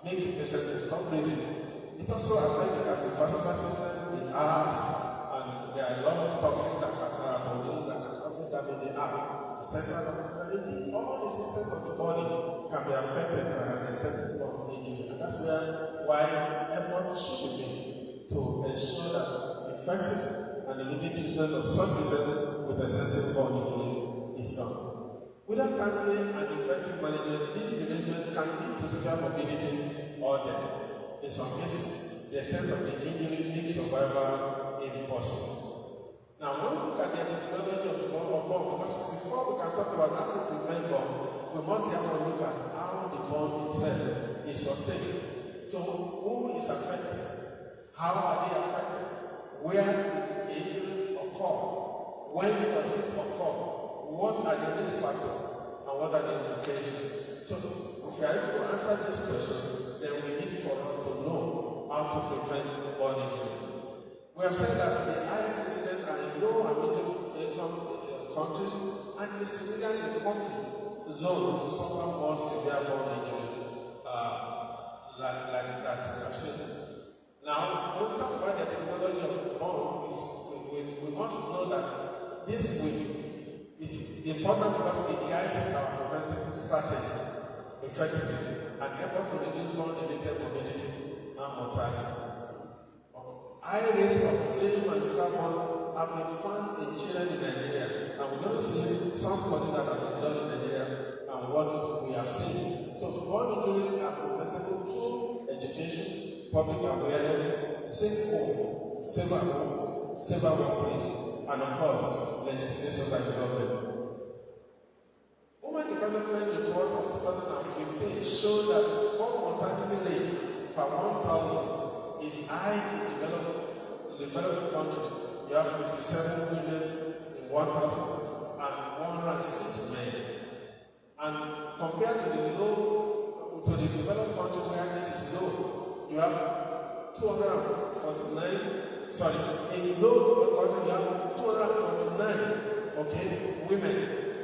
make the patient stop breathing. It also affects the cardiovascular system, the heart, and there are a lot of toxins that can produce that can also damage the heart, the central nervous system. All the systems of the body can be affected by an extensive burn injury. And that's why efforts should be made to ensure that effective and immediate treatment of such disease with extensive burn injury is done. Without timely and effective management, this derangement can lead to severe morbidity or death. In some cases, the extent of the injury makes survival impossible. Now, when we look at the epidemiology of the burn, because before we can talk about how to prevent burn, we must therefore look at how the burn itself is sustained. So, who is affected? How are they affected? Where the injuries occur? When does it occur? What are the risk factors? And what are the implications? So, if we are able to answer this question, then it will be easy for us to know how to prevent burn injury. We have said that the highest incidents are in low and middle countries, and the civilian in conflict zones suffer more severe burn injury like that you have seen. Now, when we talk about the technology of burn, we must know that this it's important because it guides our preventive strategy effectively and helps us to reduce burn-related morbidity and mortality. High rates of flame and carbon have been found in children in Nigeria, and we're going to see some studies that have been done in Nigeria and what we have seen. So burn injuries are preventable through education, public awareness, safe home, safer homes, safer workplace, and of course, legislation by the government. Women Development Report of 2015 showed that burn mortality rate per 1,000 is high in developing countries. You have 57 women in 1,000 and 106 men. And compared to the developed countries where this is low, you have 249, in low countries you have 249, women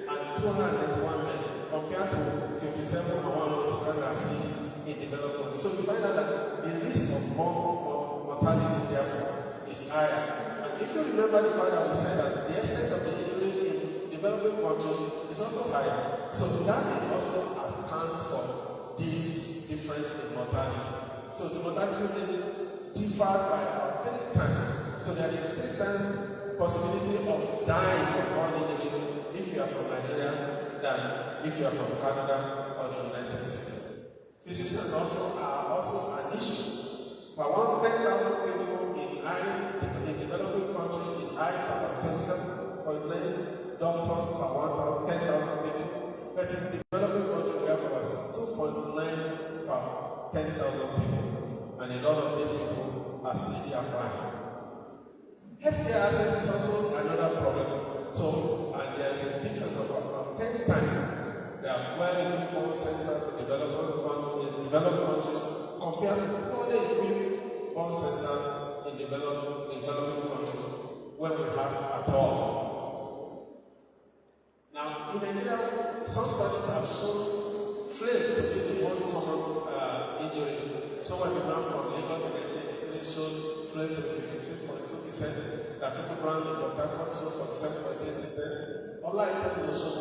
and 291 men, compared to 57 and 106 in developed countries. So you find out that the risk of mortality therefore is higher. And if you remember the fact that we said that the extent of the injury in developing countries is also higher. So that will also account for this difference in mortality. So the mortality rate differs by about 3 times. So there is 3 times possibility of dying from burn injury if you are from Nigeria than if you are from Canada or the United States. Physicians are also an issue. Per 10,000 people in developing countries is high as about 27.9 doctors per 10,000 people, but in developing countries we have about 2.9 per 10,000 people, and a lot of these people are still applying. Healthcare access is also another problem. So, and there is a difference of about 10 times. There are well-equipped burn centers in developed countries compared to poorly equipped burn centers in developing countries when we have at all. Now, in Nigeria, some studies have shown flame to be the most common injury. So when we went from Lagos in 1983 shows flame to 56.2%, that took ground in Dr. Consul for 7.8%, OLAITAN shows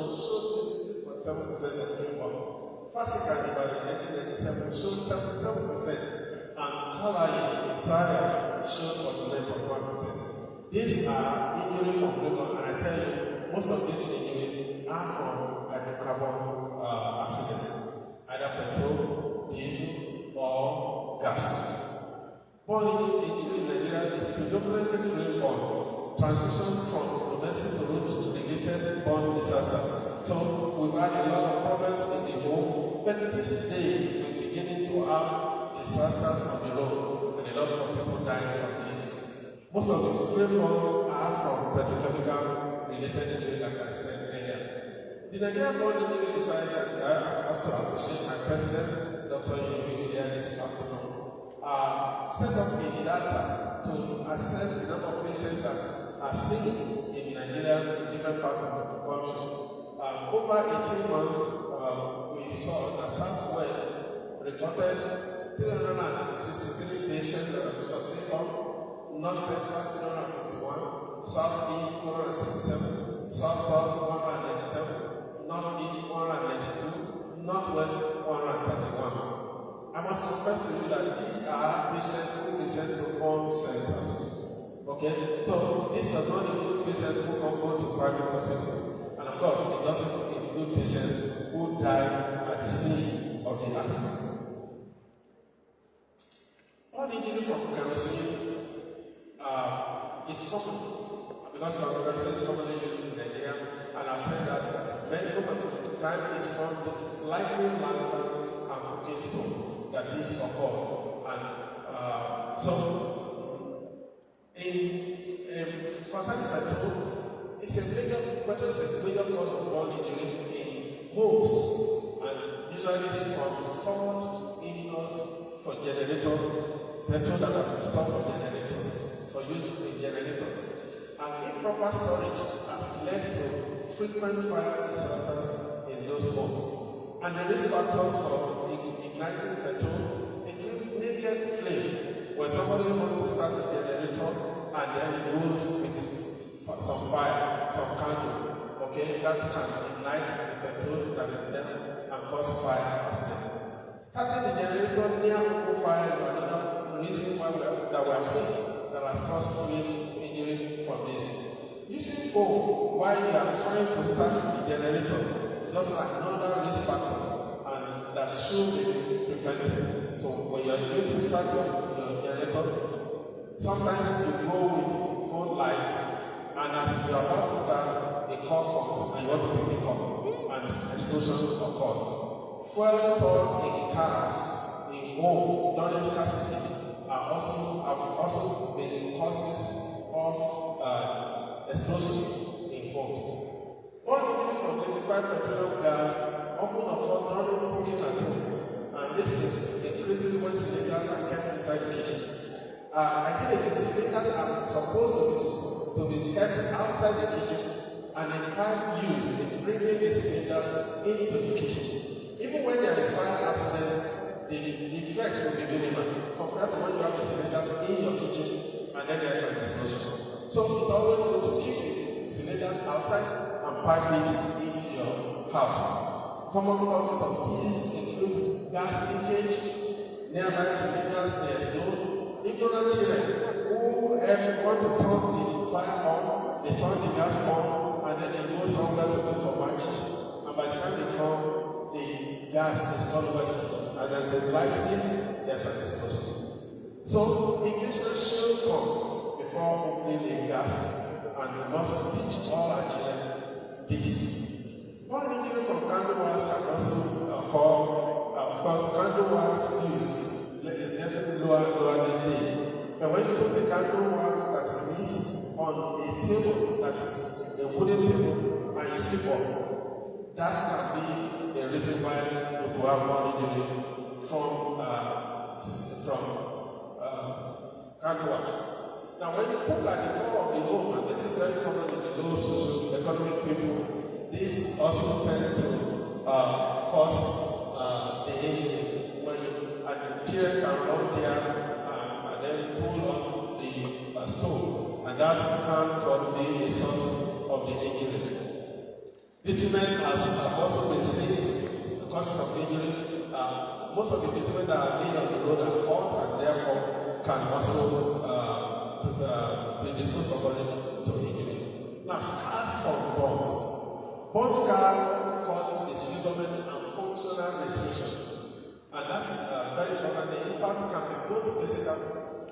66.7% of flame burn. FICS in 1987 showed 77%, and Kalayi in Zaria showed 49.1%. These are injuries from flame burn, and I tell you, most of these injuries are from hydrocarbon accident, either petrol, diesel, or gas. Burn injury in Nigeria is predominantly flame burn, transition from domestic to related burn disaster. So we've had a lot of problems in the home, but these days we're beginning to have disasters on the road, and a lot of people dying from this. Most of the flame burns are from petrochemical related injury, like I said earlier. The Nigerian Burn Injury Society, I have to appreciate my president, Dr. Yunus here this afternoon, set up a data to assess the number of patients that are seen in Nigeria in different parts of the country. Over 18 months, we saw that Southwest reported 363 patients that have sustained burn, North Central 351, Southeast 267, South 197, Northeast 192, Northwest 131. I must confess to you that these are patients who present to burn centers. Okay? So this does not include patients who come to private hospitals. And of course, it doesn't include patients who die at the scene of the accident. Burn injury from kerosene is common because kerosene is commonly used in Nigeria, and I've said that most of the time is from the lighting lanterns and cooking stove that this occur. And so, concerning petrol, it's a major cause of burn injury in homes, and usually it's from stored indoors for generator, petrol that have been stored for generators, for use in generators. And improper storage has led to frequent fire disasters in those homes. And the risk factors for igniting petrol include naked flame, where somebody wants to start a generator and then it goes with some fire, some candle. Okay, that can ignite the petrol that is there and cause fire accident. Starting the generator near open fire is another reason why that we have seen that has caused flame injury from this. Using foam while you are trying to start the generator is also another risk factor and that should be prevented. So when you are going to start your generator, sometimes you go with phone lights and as you are about to start, a call comes and you want to pick the call and explosion occurs. Fuel stored in cars, in homes, during scarcity have also been causes of explosion in homes. One injury from liquefied petroleum gas often occurs during cooking at home, and this increases when cylinders are kept inside the kitchen. Ideally, cylinders are supposed to be kept outside the kitchen, and in fact used in bringing the cylinders into the kitchen. Even when there is fire accident, the effect will be minimal compared to when you have the cylinders in your kitchen and then there is an explosion. So it's always good to keep the cylinders outside and pipe it into your house. Common causes of these include gas leakage, nearby cylinders they explode, ignorant children who want to turn the fire on, they turn the gas on, and then they go somewhere to look for matches, and by the time they come, the gas is all over the kitchen, and as the light hits, there's an explosion. So ignition should come before opening the gas, and we must teach all our children this. One injury from candle wax can also occur. Of course, candle wax use is getting lower and lower these days. But when you put the candle wax that is neat on a table that is a wooden table and you slip off, that can be the reason why you have more injury from candle wax. Now, when you cook at the floor of the home, and this is very common in the low socio-economic people, this also tends to cause the injury when the chair can run there and then pull on the stove, and that can probably be a source of the injury. Bitumen have also been seen the causes of injury. Most of the bitumen that are laid on the road are hot and therefore can also predispose somebody to injury. Now, scars from burns. Burn scar cause disfigurement and functional restriction. And that's very important. The impact can be both physical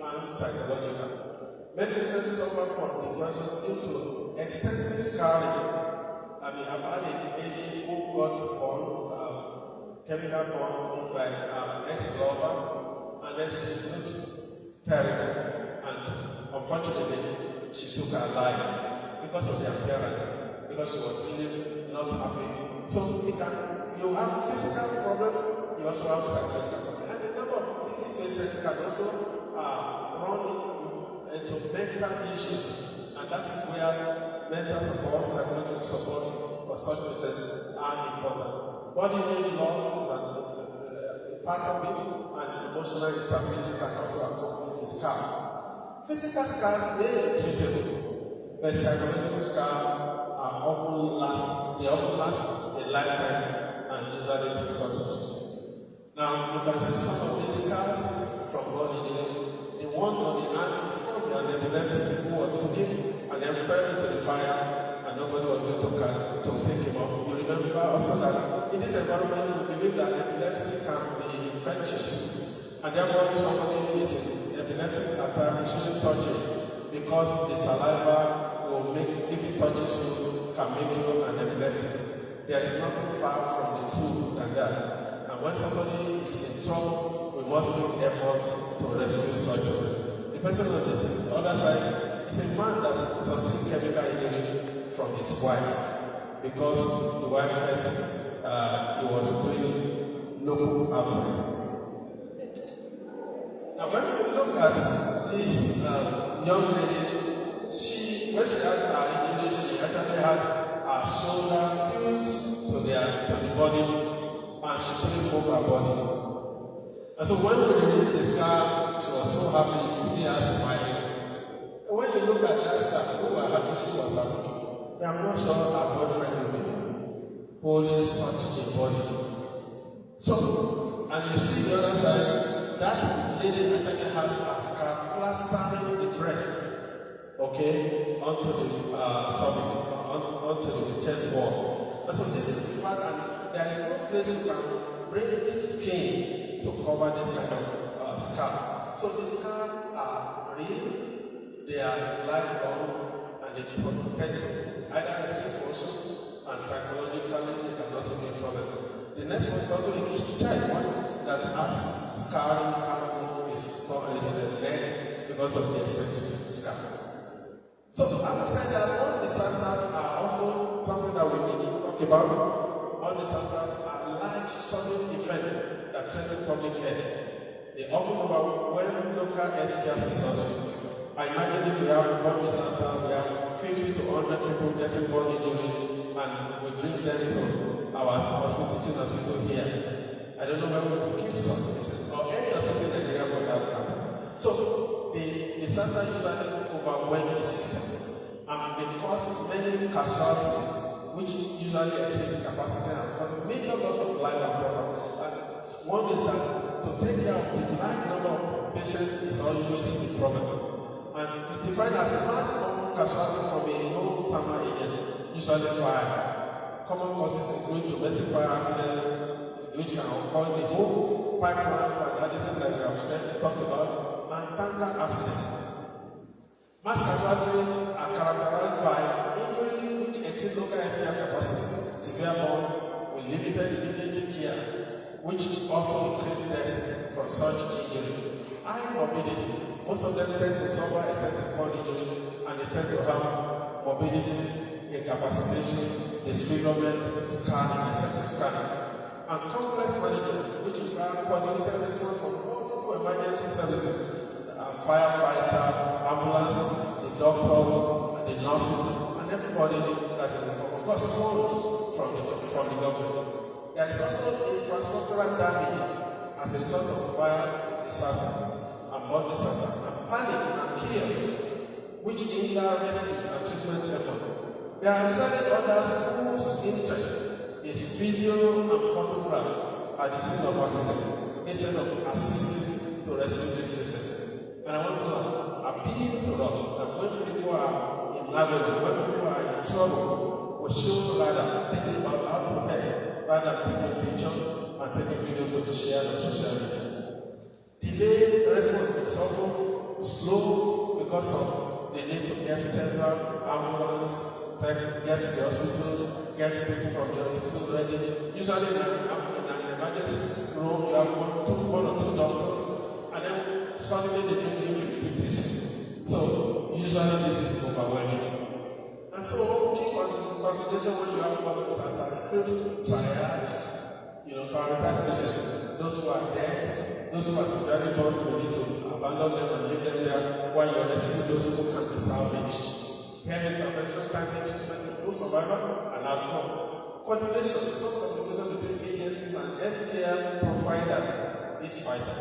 and psychological. Many patients suffer from depression due to extensive scarring. I mean, I've had a lady who got burned, chemical burn by ex-lover, and then she looked terrible. And unfortunately, she took her life because of the appearance, because she was feeling not happy. So you have physical problem, you also have psychological problem. And a number of these patients can also run into mental issues, and that is where mental support, psychological support for such persons are important. Body image loss is a part of it, and emotional instability can also accompany the scar. Physical scars may be treatable, but psychological scars often last a lifetime and usually difficult to treat. Now, you can see some of these scars from body injury. The one on the hand is from an epileptic who was cooking and then fell into the fire and nobody was going to take him off. You remember also that in this environment we believe that epilepsy can be infectious, and therefore if somebody is in epileptic attack, you shouldn't touch it because the saliva will make, if it touches you, can make you an epileptic. There is nothing far from the two than that. And when somebody is in trouble, we must make efforts to rescue such person. The person on the other side is a man that sustained chemical injury from his wife because the wife felt he was doing local outside. Now, when we look at this young lady, when she had her injury, she actually had her shoulder body. And so when we released the scar, she was so happy. You see her smiling. And when you look at that scar, we were happy she was happy. I'm not sure her boyfriend will be holding such a body. So, and you see the other side, that lady actually has a scar plastering the breast, okay, onto the cervix, onto the chest wall. And so this is the fact, and there is no place you can bring skin to cover this kind of scar. So the scars are real, they are lifelong, and they protect you. Either receive also, and psychologically they can also be a problem. The next one is also a child one that has scarring can't move his leg because of the excessive scar. So I would say that all disasters are also something that we need to talk about. All disasters are large sudden events that threaten public health. They often overwhelm local healthcare resources. I imagine if we have one disaster, we have 50 to 100 people getting born injury, and we bring them to our hospital here. I don't know where we will keep some or any hospital in Nigeria for that matter. So the disaster usually overwhelm the system, and they cause many casualties, which usually exceed capacity and cause major loss of life and property. And one is that to take care of the large number of patients is always the problem. And it's defined as a mass common casualty from a known thermal agent, usually fire. Common causes include domestic fire accident, which can occur in the whole pipeline for analysis that we have talked about, and tanker accident. Mass casualties are characterized by injury which exceed local healthcare capacity, severe burn with limited immediate care, which also increase death from such injury. High morbidity. Most of them tend to suffer extensive burn injury, and they tend to have morbidity, incapacitation, disfigurement, scarring, excessive scarring. And complex management, which require coordinated response from multiple emergency services, firefighter, ambulance, the doctors, the nurses, and everybody that is involved. Of course, funds from the government. There is also infrastructural damage as a result of fire disaster and bomb disaster, and panic and chaos, which hinder rescue and treatment effort. There are usually others whose interest is video and photographs at the scene of accident instead of assisting to rescue this person. And I want to appeal to us that when people are in agony, when people are in trouble, we should rather think about how to help rather than taking picture and taking video to share on social media. Delayed response is often slow because of the need to get several ambulance, get to the hospital, get people from the hospital ready. Usually in an emergency room, you have one or two doctors, and then suddenly they bring in 50 patients. So usually this is overwhelming. And so keep consideration when you have one disaster, include triage, prioritize patients. Those who are dead, those who are severely burned, we need to abandon them and leave them there while you're rescuing those who can be salvaged. Early intervention, timely treatment, improve survival, and outcome. Coordination, some coordination between agencies and healthcare providers is vital.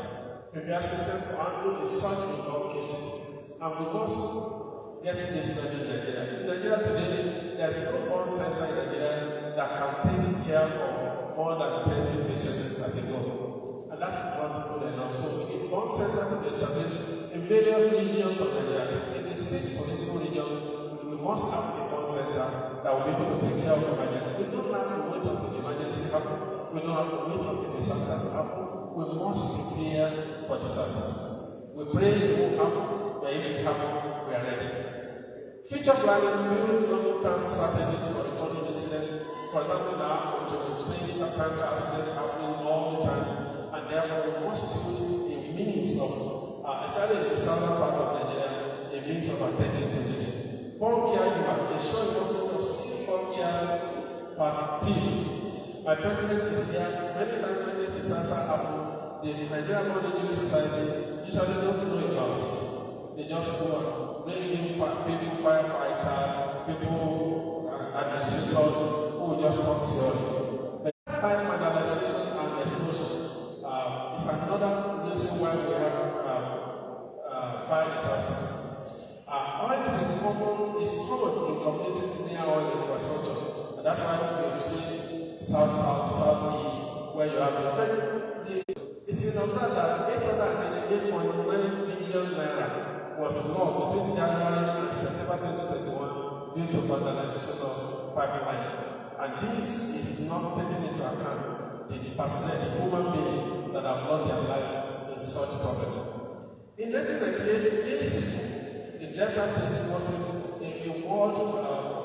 Prepare system to handle such involved cases. And we must get this ready in Nigeria. In Nigeria today, there's no one center in Nigeria that can take care of more than 30 patients at a go. And that's not good enough. So we need one center to be established in various regions of Nigeria. In the 6 political regions, we must have a one center that will be able to take care of emergency. We don't have to wait until the emergency happens. We don't have to wait until disasters happen. We must prepare for disasters. We pray it won't happen, but if it happens, we are ready. Future planning, build long-term strategies for recording incidents. For example, now we've seen a tanker accident happening all the time, and therefore we must build a means of, especially in the southern part of Nigeria, a means of attending to this. Bomb caregiver, ensure involvement of skilled bomb care teams. My president is here. Many times when this disaster happens, the Nigerian Body Injury Society usually don't know about it. They just go and bring in people, firefighter, people, administrators who will just talk theory. But by finalization and explosion, is common in communities near oil infrastructure. And that's why we've seen southeast, where you have the many. It is observed that 888.9 billion naira was lost between January and September 2021 due to vandalization of pipeline. And this is not taking into account the personnel, the human beings that have lost their life in such problem. In 1998, JC, the Delta State was in the world,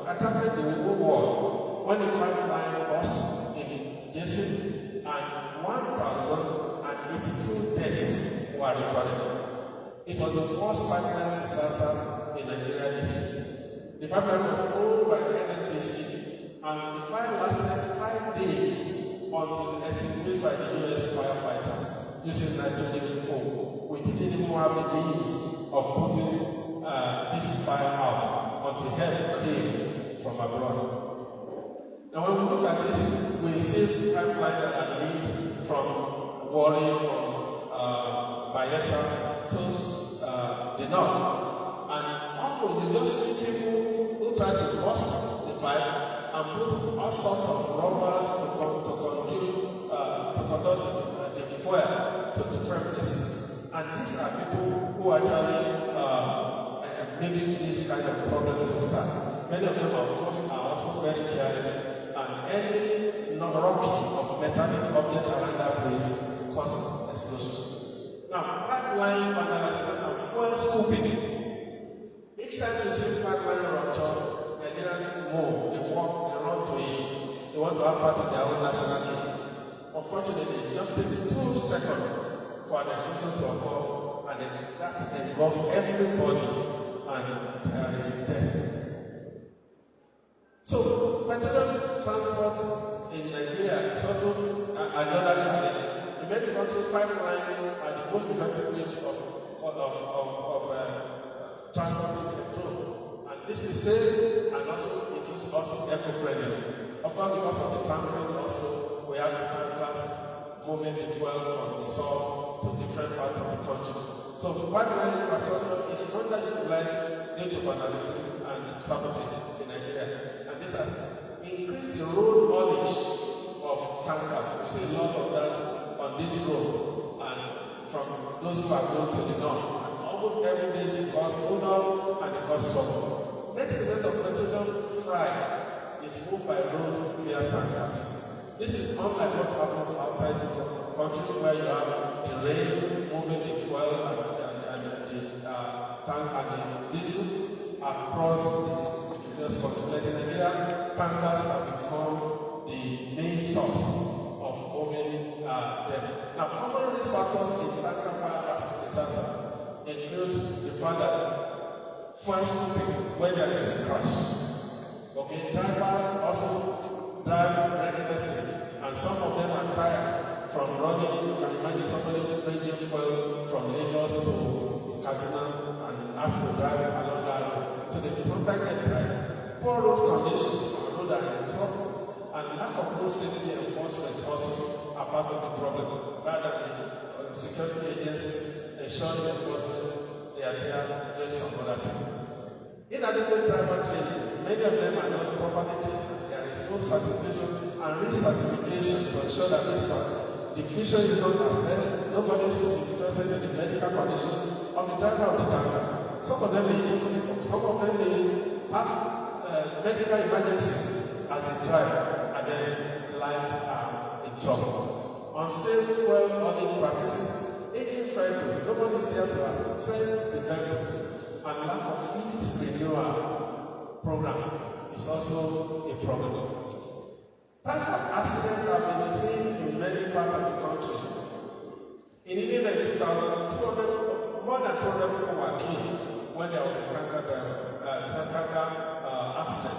attracted the whole world when the pipeline burst in JC and 1,082 deaths were recorded. It was the worst pipeline disaster in Nigeria history. The pipeline was owned by NNPC, and the fire lasted 5 days until extinguished by the US firefighters using nitrogen foam. We didn't even have the means of putting this fire out until help came from abroad. Now when we look at this, we see pipelines that are linked from Warri, from Bayelsa to the north. And often you just see people who try to bust the pipe and put all sorts of rubbers to conduct the fuel to different places. And these are people who actually make this kind of problem to start. Many of them, of course, are also very careless, and any rocking of metallic object around that place causes explosion. Now, pipeline vandalization and fuel scooping. Each time you see pipeline rupture, Nigerians move, they walk, they run to it. They want to have part of their own national game. Unfortunately, it just takes 2 seconds for an explosion to occur, and then that involves everybody, and there is death. So, petroleum transport in Nigeria is also another challenge. In many countries, pipelines are the most effective means of transporting petrol. And this is safe, and also it is also eco-friendly. Of course, because of the tankering also, we have the tankers moving the fuel from the source to different parts of the country. So pipeline infrastructure is underutilized due to vandalism and sabotage in Nigeria. And this has increased the road haulage of tankers. We see a lot of that on this road, and from those who are going to the north. And almost every day they cause odor and they cause trouble. 90% of petroleum freight is moved by road via tankers. This is unlike what happens outside the country, where you have the rail moving the fuel and the tank and the diesel across the various countries. In Nigeria, tankers have become the main source of moving them. Now, common risk factors in tanker fire disaster include the fact that fuel scooping when there is a crash. Okay, driver also drive recklessly, and some of them are tired from running. You can imagine somebody bringing fuel from Lagos to Kaduna and has to drive along that road. So they sometimes get tired. Poor road conditions on road are in trouble, and lack of road safety enforcement also are part of the problem. Rather than the security agencies ensuring enforcement, they are there doing some other things. Inadequate driver training. Many of them are not properly trained. There is no certification and recertification to ensure that this the fisher is not assessed. Nobody is interested in the medical condition of the driver of the tanker. Some of them may have medical emergencies as they drive, and then lives are in trouble. Unsafe fuel hauling practices, aging vehicles, nobody is there to assess the vehicles, and lack of fleet renewal programs is also a problem. Tanker accidents have been seen in many parts of the country. In even 2000, more than 200 people were killed when there was a tanker accident.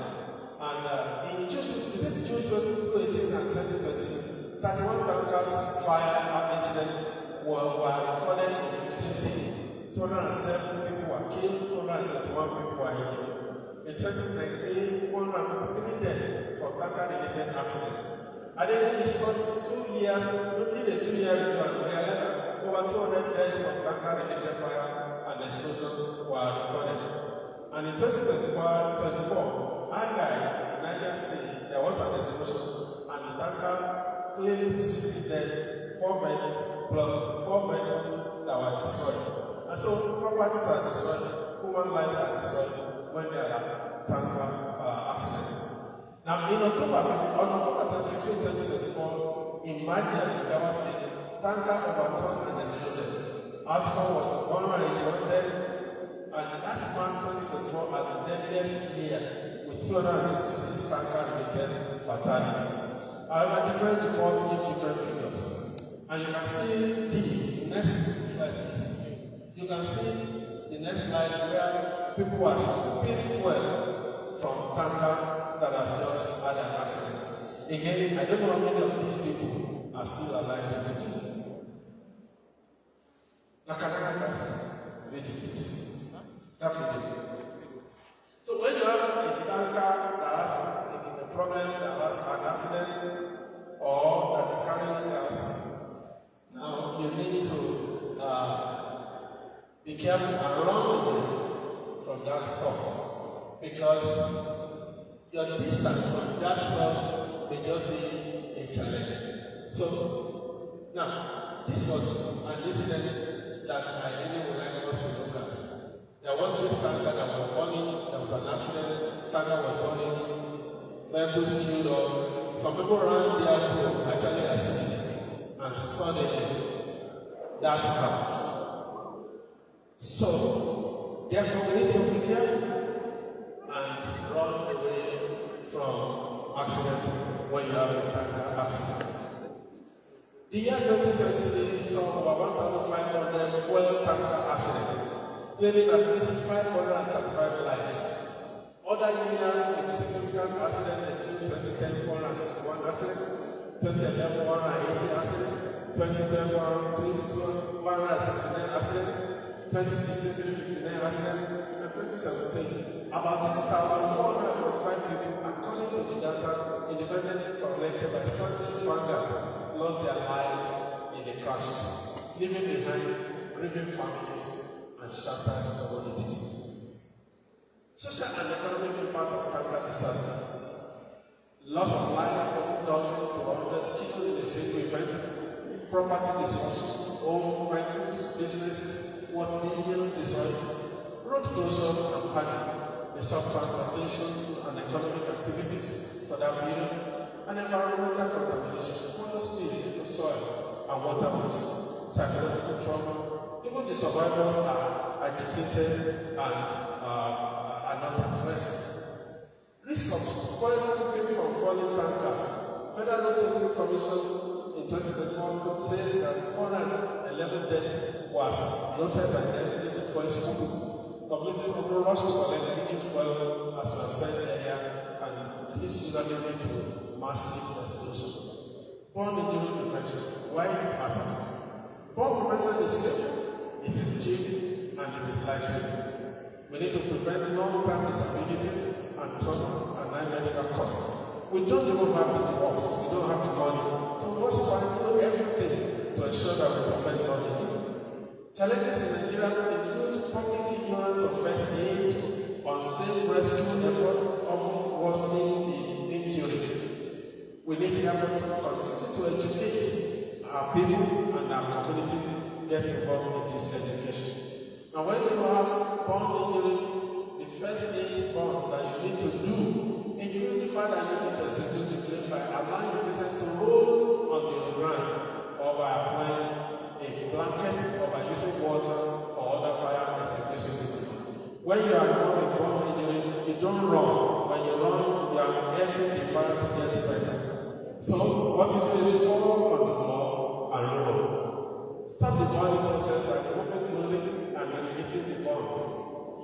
And in between June 2018 and 2020, 31 tankers fire incidents were recorded in 15 states. 207 people were killed, 221 people were injured. In 2019, 153 deaths from tanker-related accidents. And then we saw 2 years, only the 2 years ago, and realized that over 200 deaths from tanker-related fire and explosion were recorded. And in 2024, Agai, in Niger State, there was an explosion, and the tanker claimed 60 dead, 4 vehicles that were destroyed. And so properties are destroyed, human lives are destroyed when there are tanker accidents. Now, on October 15, 2024, in Maja, Jigawa State, tanker overturned and exploded. Outcome was 181 dead, and that month 2024 at the deadliest year with 266 tanker-related fatalities. However, different reports give different figures. And you can see these, the next slide is. You can see the next slide where people are scooping fuel from tanker that has just had an accident. Again, I don't know how many of these people are still alive today. Video, please. That video. So when you have a tanker that has a problem, that has an accident, or that is carrying gas, now you need to be careful and run away from that source, because your distance from that source may just be a challenge. So now this was an incident that I really would like us to look at. There was this tanker that was burning, there was an accident, tanker was burning, vehicles queued up. Some people ran there to actually assist, and suddenly that happened. So, therefore, we need to be careful and run away from accident when you have a tanker accident. The year 2020 saw over 1,500 fuel tanker accidents, claiming that this is 535 lives. Other years with significant accidents include 2010 461 accidents, 2011 180 accidents, 2012 169 accidents, 2016 359 accidents, and 2017 about 2,445 people, according to the data independently collected by Sunday Founder, lost their lives in the crashes, leaving behind grieving families and shattered communities. Social and economic impact of tanker disasters. Loss of lives of dozens to hundreds killed in a single event. Property destruction, home, vehicles, businesses, worth billions destroyed. Road closure and panic. The sub-transportation and economic activities for that period. And environmental contamination, fuel spills into soil and waterways, psychological trauma. Even the survivors are agitated and are not at rest. Risk of forest scooping from falling tankers. Federal Safety Commission in 2024 said that 411 deaths was noted by negligent forest scooping. Communities also rushed to collect leaking fuel, as we have said earlier, and this usually lead to massive explosion. Burn injury prevention. Why it matters? Burn prevention is safe, it is cheap, and it is life-saving. We need to prevent long-term disabilities and trauma and high medical costs. We don't even have the cost, we don't have the money. So we must do everything to ensure that we prevent non-injury. Challenges in Nigeria include public ignorance of first aid, unsafe rescue effort, often worsening the injuries. We need to continue to educate our people and our community get involved in this education. Now, when you have burn injury, the first aid burn that you need to do, including the fact that you need to extinguish the flame by allowing the person to roll on the ground, or by applying a blanket, or by using water or other fire extinguishing. When you are involved in burn injury, you don't run. When you run, you are helping the fire to get better. So, what you do is fall on the floor and roll. Stop the burning process by removing clothing and regulating the burns.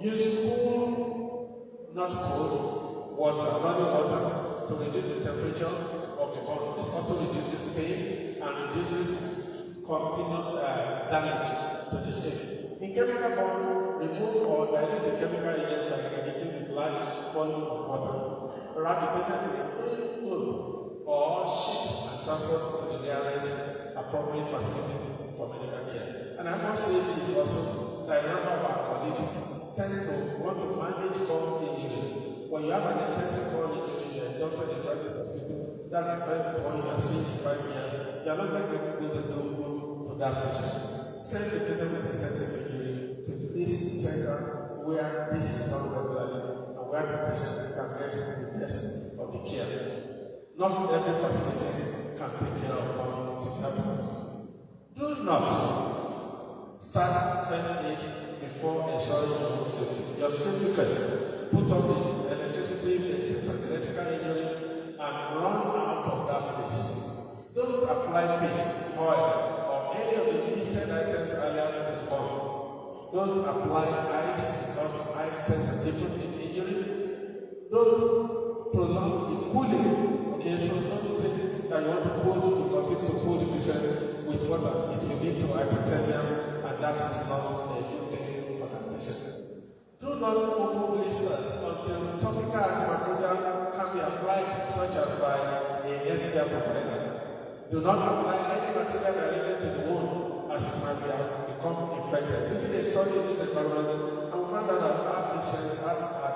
Use cool, not cold, running water to reduce the temperature of the burn. This also reduces pain and reduces continued damage to the skin. In chemical burns, remove or dilute the chemical agent by regulating with large volume of water. Wrap the patient in a clean cloth or sheet and transport to the nearest appropriate facility for medical care. And I must say this also, that a number of our colleagues tend to want to manage burn injury. When you have an extensive burn injury, you're a doctor in a private hospital, that's the first one you are seeing in 5 years. You are not likely to go to do good for that patient. Send the patient with extensive injury to this center where this is done regularly and where the patient can get the best of the care. Not every facility can take care of burn situations. Do not start first aid before ensuring your own safety. Your safety first. Put up the electricity, the electrical injury, and run out of that place. Don't apply paste, oil, or any of the listed items earlier to burn. Don't apply ice because ice tends to deepen the injury. Don't prolong the cooling. Okay, so don't think that you want to continue to cool the patient with water. It will lead to hypothermia, and that is not a good thing for that patient. Do not open blisters until topical antimicrobial can be applied, such as by a healthcare provider. Do not apply any material related to the wound, as it might become infected. We did a study in this environment, and we found out that our patients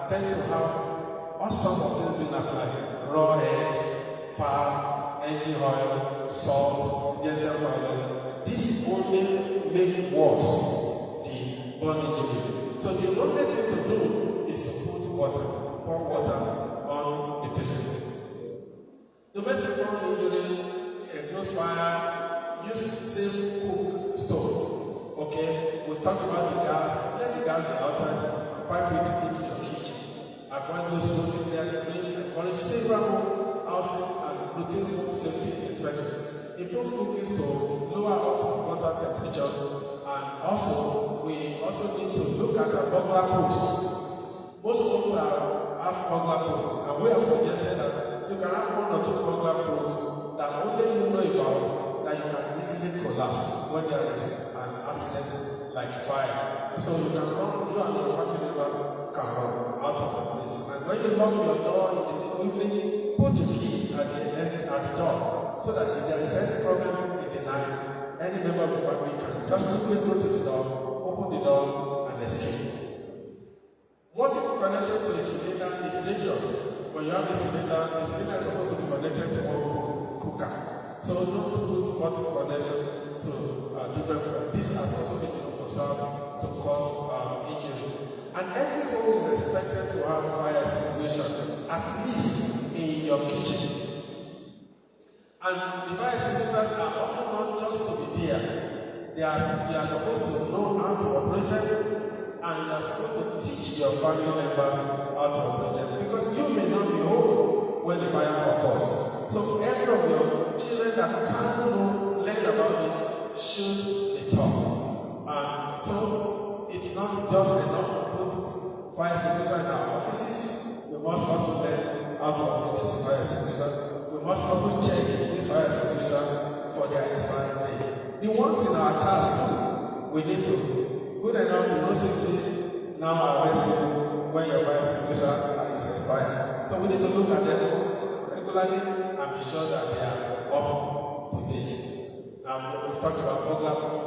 tend to have all sorts of things being applied: raw egg, palm, engine oil, salt, gentle oil. This only makes worse the burn injury. So the only thing to do is to pour water on the patient. Domestic burn injury, close fire, use safe cook stove. Okay, we've talked about the gas. Let the gas be outside. Pipe it into your kitchen. Avoid those cooking there. Encourage several housing and routine home safety inspection. Improve cooking stove, lower hot water temperature, and also we also need to look at the burglar proofs. Most homes have burglar proofs, and we have suggested that you can have 1 or 2 burglar proofs that only you know about, that you can easily collapse when there is an accident like fire. So you can run, you and your family members can run out of the place. And when you lock your door in the evening, put the key at the door, so that if there is any problem in the night, any member of the family can just quickly go to the door, open the door, and escape. Multiple connection to a cylinder is dangerous. When you have a cylinder is supposed to be connected to one cooker. So don't put multiple connections to different. This has also been observed to cause injury. And every home is expected to have fire extinguisher, at least in your kitchen. And the fire extinguishers are also not just to be there. They are supposed to know how to operate them, and you are supposed to teach your family members how to operate them. Because you may not be home when the fire occurs. So every of your children that can learn about it should be taught. And so it's not just enough to put fire extinguishers in our offices. We must also learn how to operate this fire extinguishers. We must also check this fire extinguisher for their expiry date. The ones in our cars, we need to. Good enough, you know, 60 now arrest you when your fire extinguisher is expired. So we need to look at them regularly and be sure that they are up to date. We've talked about burglar proof.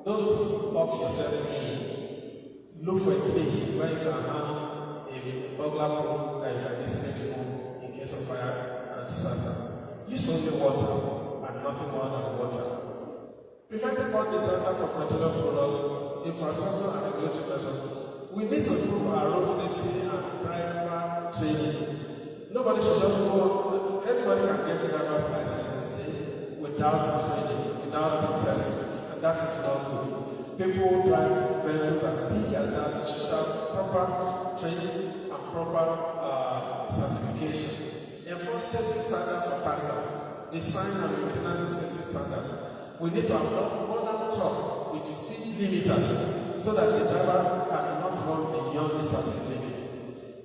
Don't lock yourself in. Look for a place where you can have a burglar proof that you can easily remove in case of fire disaster. Use only water and nothing more than water. Preventing burn disaster from petroleum products, infrastructure and regulatory measures. We need to improve our road safety and driver training. Nobody should just go. Anybody can get driver's license without training, without testing, and that is not good. People who drive vehicles as big as that should have proper training and proper certification. Enforce safety standards for tankers. Design and maintenance safety standards. We need to adopt modern trucks with speed limiters so that the driver cannot run beyond the certain limit.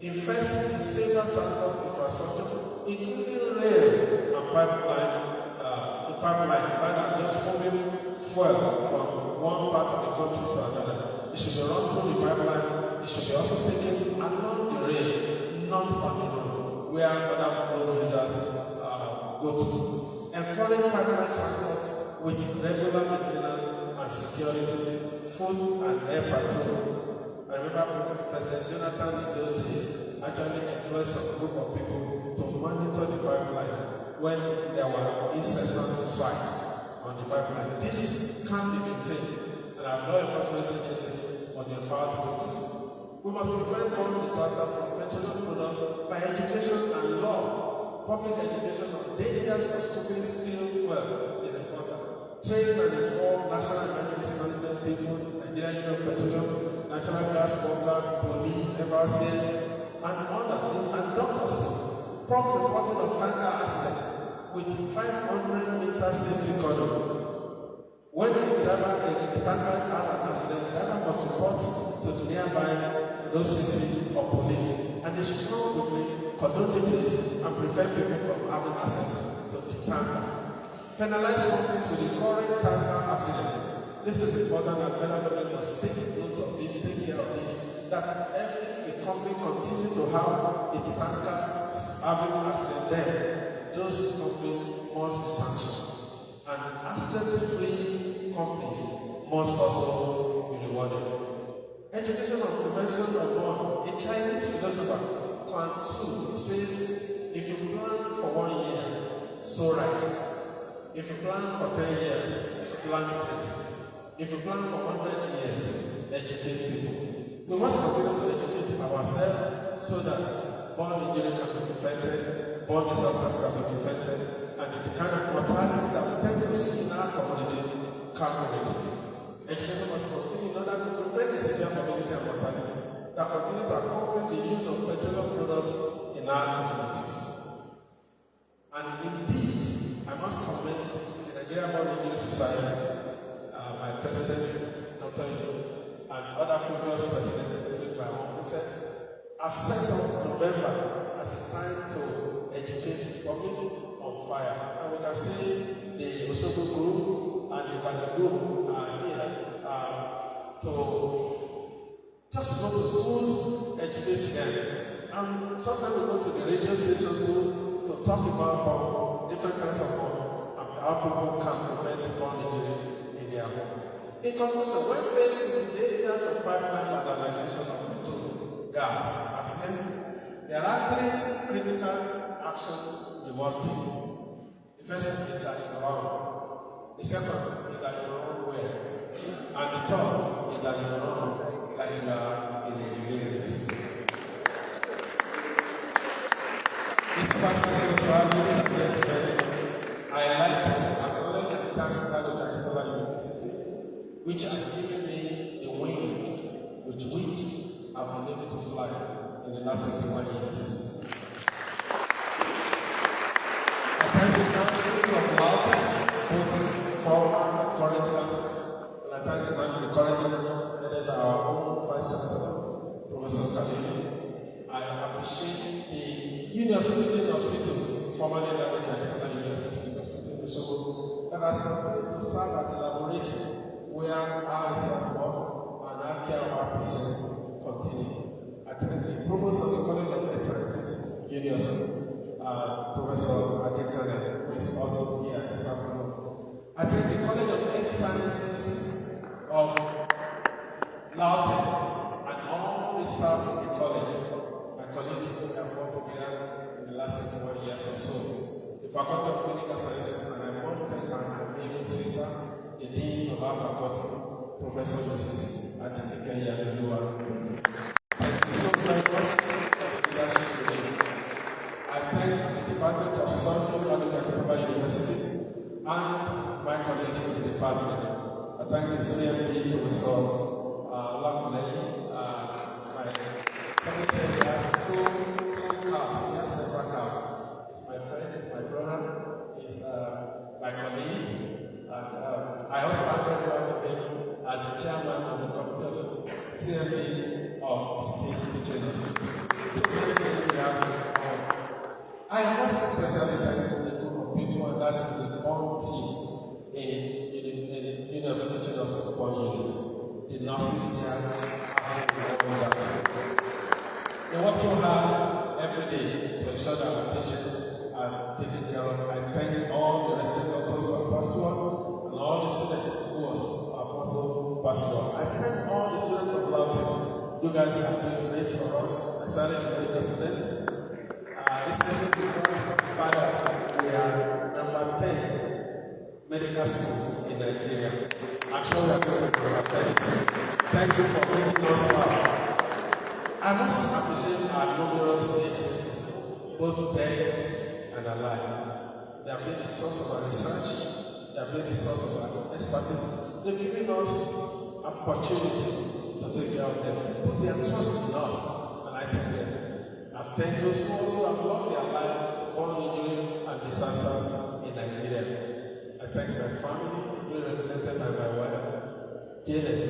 Invest in safer transport infrastructure, including rail and pipeline, rather than just moving fuel from one part of the country to another. It should be run through the pipeline. It should be also taken along the rail, not on the road, where other road users go to. Encourage pipeline transport with regular maintenance and security, food and air patrol, I remember President Jonathan in those days actually employed some group of people to monitor the pipelines when there were incessant strikes on the pipeline. This can't be maintained, and our law enforcement agencies must be empowered to do this. We must prevent all disaster from petroleum products by education and law. Public education on dangers of stupid steel fuel is important. Train and inform national emergency management people, Nigerian Union of Petroleum, natural gas workers, police, FRCS, and others, and doctors too. Prompt reporting of tanker accident with 500 meters safety corridor. When the tanker has an accident, the driver must report to the nearby road safety or police, and they should come quickly, condone the place, and prevent people from having access to the tanker. Penalize companies with the current tanker accidents. This is important, and federal government must take note of this, take care of this, that if a company continues to have its tanker having an accident, then those companies must be sanctioned. And accident-free companies must also be rewarded. Education on prevention of burn. A Chinese philosopher, Quan Tzu, says, if you plan for 1 year, sow rice. If you plan for 10 years, plant trees. If you plan for 100 years, educate people. We must continue to educate ourselves so that burn injury can be prevented, burn disasters can be prevented, and the kind of mortality that we tend to see in our communities can be reduced. Education must continue in order to prevent the severe morbidity and mortality that continue to accompany the use of petroleum products in our communities. And in this, I must commend the Nigerian Burn Injury Society, my president, Dr. and other previous presidents, including my own, who said, I've set up November as a time to educate the public on fire. And we can see the Osogo group and the Bada group are here to just go to schools, educate them. And sometimes we go to the radio stations to talk about different kinds of burn and how people can prevent burn injury in their home. In conclusion, when faced with the dangers of pipeline vandalization of petrol, gas, accident, there are 3 critical actions we must take. The first is that you are wrong. The second is that you are wrong where. And the third is that you are wrong that you are in a relay race. Mr. Pastor, ladies and gentlemen, I like to acknowledge and thank Hydrocarbon University, which has given me the wing with which I've been able to fly in the last 21 years. I thank the Council of OLAITAN, both former and current Council, and I thank the current government headed by our own Vice Chancellor, Professor Kalini. I appreciate the University Teaching Hospital, formerly Hydrocarbon University Teaching Hospital, that has continued to serve as a laboratory where our research work and our care of our patients continue. I thank the Provost of the College of Health Sciences, University, Professor Adekane, who is also here this afternoon. I thank the College of Health Sciences of Laughton and all the staff in the college, my colleagues who have worked together in the last 21 years or so. The Faculty of Clinical Sciences, and I must thank my amiable sister, the Dean of our faculty, Professor Mrs. Adekane Yadeluwa. Thank you so very much for the leadership today. I thank the Department of Surgery at Hydrocarbon University and my colleagues in the department. I thank the CMD, Professor Lakuneli, my secretary has two cows, he has several cows. He's my friend, he's my brother, he's my colleague. And I also have to him as the chairman of the committee of CMD of the State Teaching Hospital. I must especially thank the group of people, and that is the whole team in the University Teaching Hospital unit. The nurses here are wonderful. They work so hard every day to ensure that our patients are taken care of. I thank all the resident doctors who have passed to us and all the students who have also passed to us. I thank all the students of Laughton, You guys have been great for us, especially the medical students. It's because the fact that we are number 10 medical school in Nigeria. I'm sure we are going to do our best. Thank you for making us proud. I must appreciate our numerous PhDs, both dead and alive. They have been the source of our research, they have been the source of our expertise. They've given us opportunity to take care of them, put their trust in us, and I thank them. I've thanked those who also have lost their lives to born injuries and disasters in Nigeria. I thank my family, being represented by my wife, Janet,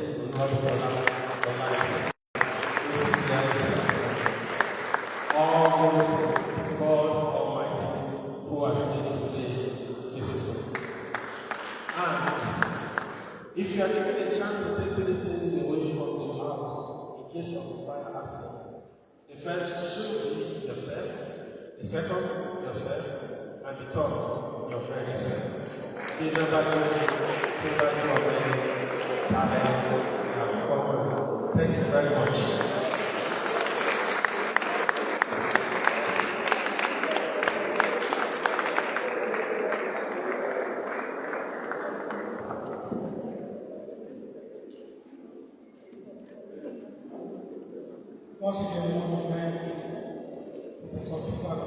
all glory to God Almighty, who has made us today visible. And if you are given a chance to take 3 things away from your house in case of a fire accident, the first should be yourself, the second, yourself, and the third, your very self. Remember to children who are very talented and common. Thank you very much. Once again, we want to thank some people at the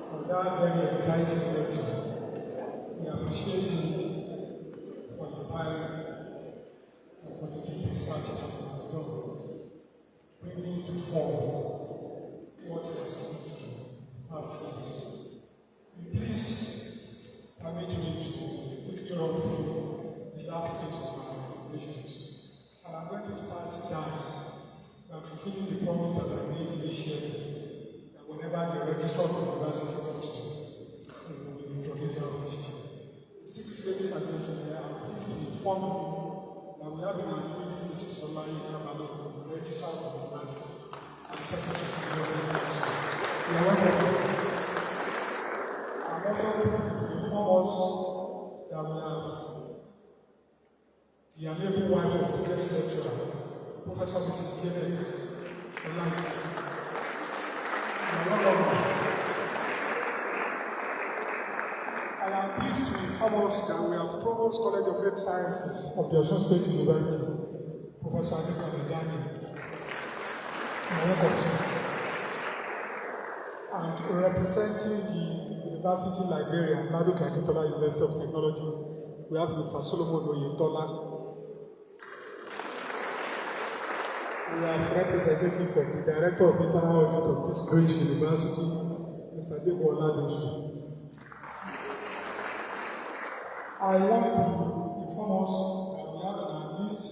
for that very exciting lecture. We appreciate you for the time and for the deep research that you have done, bringing to form what you are supposed to ask us. Please permit me to quickly run through the last phase of my presentations. And I'm going to start that. I'm fulfilling the promise that I made this year that whenever the registrar of the university comes in, we will introduce our relationship. Ladies and gentlemen, I'm pleased to inform you that we have been advanced to Mrs. Somali Kabalo, the registrar of the university, and secretary of the university. We are welcome. I'm also pleased to inform us that we have the amiable wife of the guest lecturer, Professor Mrs. Janet. I am pleased to inform us that we have Provost College of Health Sciences of the Osun State University, Professor Hydrocarbon, and representing the University Librarian, Maduka Akitola University of Technology, we have Mr. Solomon Oyetola. We have representative of the Director of Internal Audit of this great university, Mr. Debo Oladesu. I want to inform us that we have on our list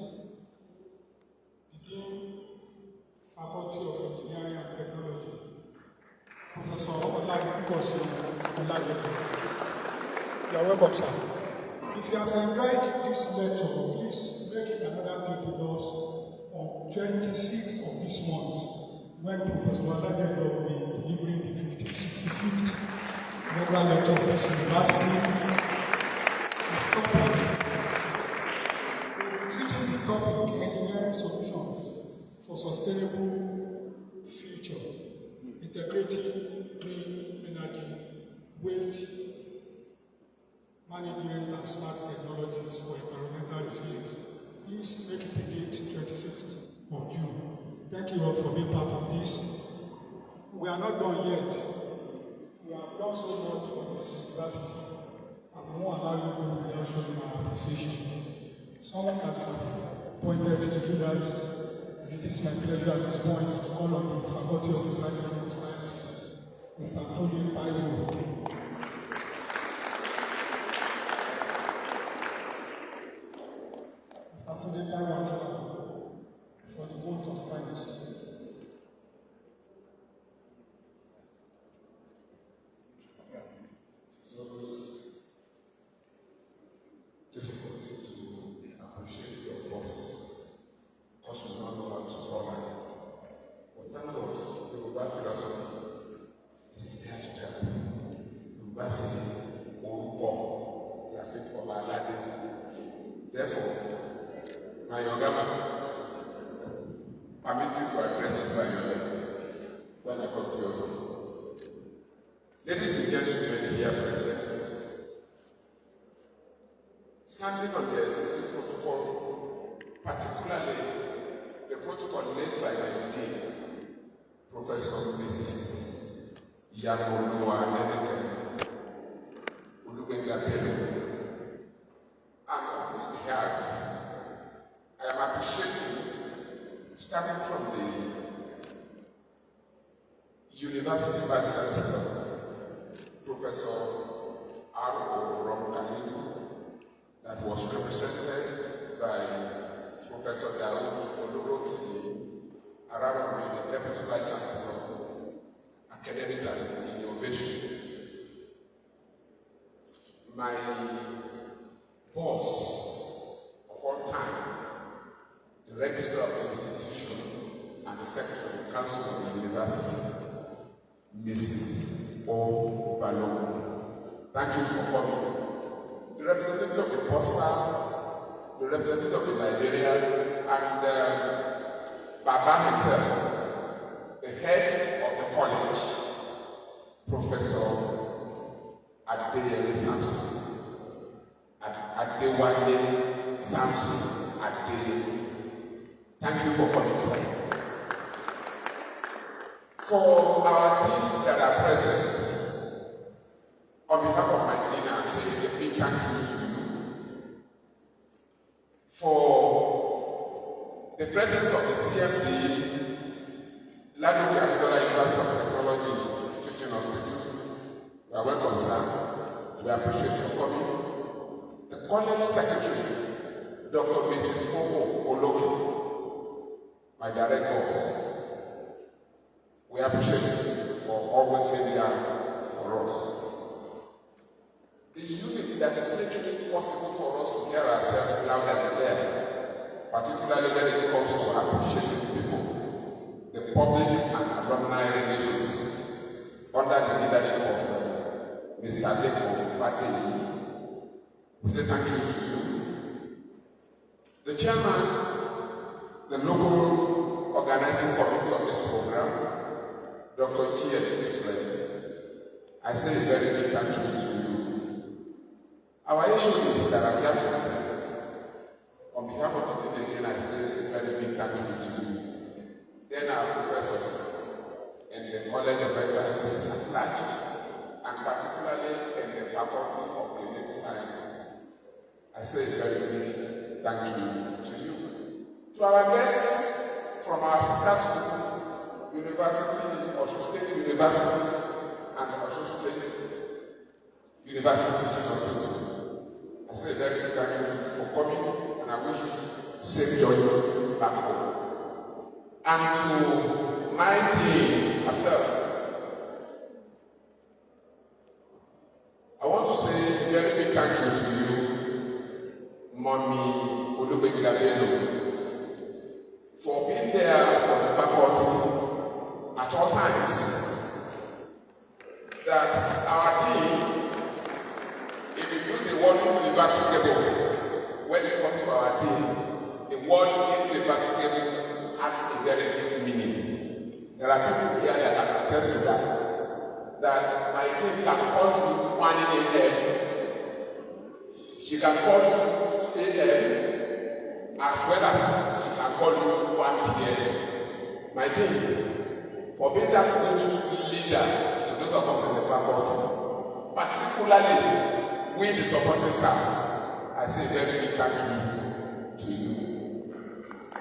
the Dean, Faculty of Engineering and Technology, Professor Oladesu. You are welcome, sir. If you have enjoyed this lecture, please make it another day with us on 26th of this month, when Professor Oladesu will be delivering the 65th regular lecture of this university. His topic will be treating the topic engineering solutions for sustainable future, integrating clean energy, waste management and smart technologies for environmental resilience. Please make it the date 26th of June. Thank you all for being part of this. We are not done yet. We have done so much for this university, and we won't allow you to go without showing our appreciation. Someone has been appointed to do that, and it is my pleasure at this point to call on the Faculty of Sciences, Mr. Tony Taiwo. For the vote of thanks. So it's difficult to appreciate your voice because we don't know how to follow. But thank God, the Yoruba philosophy is there to help. Yoruba say, Orúkọ, you have to follow. Therefore, my younger man, permit me to address you by your name when I come to your talk. Ladies and gentlemen here present, standing on the existing protocol, particularly the protocol led by my dean, Professor Mrs. Yamoluwa Neneke Ulubenga-Bello, and on whose behalf I am appreciating, starting from the University Vice Chancellor, Professor R.O. Romkalilu, that was represented by Professor Daoud Oloroti Ararame, the Deputy Vice Chancellor, Academics and Innovation. My boss of all time, the Registrar of the Institution and the Secretary of the Council of the University, Mrs. O. Balogun. Thank you for coming. The representative of the bursar, the representative of the librarian, and Baba himself, the head of the college, Professor Adeyeye Samson, Adewale Samson Adeyeye. Thank you for coming, sir. For our deans that are present, on behalf of my dean, I'm saying a big thank you to you for the presence of the CMD, Ladoke Adedola University of Technology Teaching Hospital. You are welcome, sir. We appreciate your coming. The college secretary, Dr. Mrs. Omo Oloke, my direct boss. We appreciate you for always being there for us. The unit that is making it possible for us to hear ourselves loud and clear, particularly when it comes to appreciating people, the public and alumni relations, under the leadership of Mr. Leko Fateli. We say thank you to you. The chairman, the local organizing committee of this program, Dr. Chief Israel, I say a very big thank you to you. Our issue is that I'm here present. On behalf of the team again, I say a very big thank you to you. Then our professors in the College of Health Sciences at large, and particularly in the Faculty of Clinical Sciences. I say a very big thank you to you. To our guests from our sister school, University, Osho State University, and Osho State University Teaching Hospital. I say a very big thank you to you for coming, and I wish you safe journey back home. And to my dean herself, I want to say a very big thank you to you, Mommy Olubenga-Bello, for being there for the faculty at all times. That our team, if you use the word indefatigable, when it comes to our team, the word indefatigable has a very deep meaning. There are people here that can attest to that. That my team can call you 1 a.m. She can call you 2 a.m. as well as she can call you 1 p.m. My team, for being that good leader to those of us in the faculty, particularly we the supporting staff, I say very big thank you to you.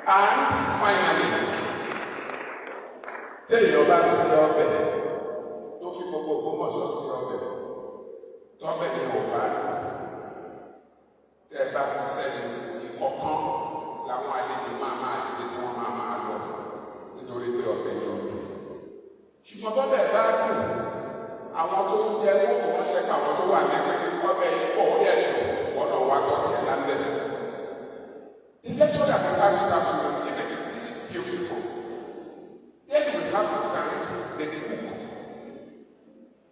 And finally, tell your boss your bed. Don't feel go much just your bed. Don't be your bad. Tell back to say you come la mo ale di mama ale di won mama lo nítorí pé ọ̀fẹ́ ni ọdún. Ṣùgbọ́n tó bẹ̀ bá kù, àwọn tó ń jẹ lóko wọ́n ṣe ká àwọn tó wà lẹ́gbẹ̀ẹ́ ọbẹ̀ yìí pọ̀ ó dẹ̀ lò wọ́n lọ wá tọ́ tiẹ̀ lálẹ́. The lecture that we have this afternoon, if it is this beautiful, then we have to thank the cook,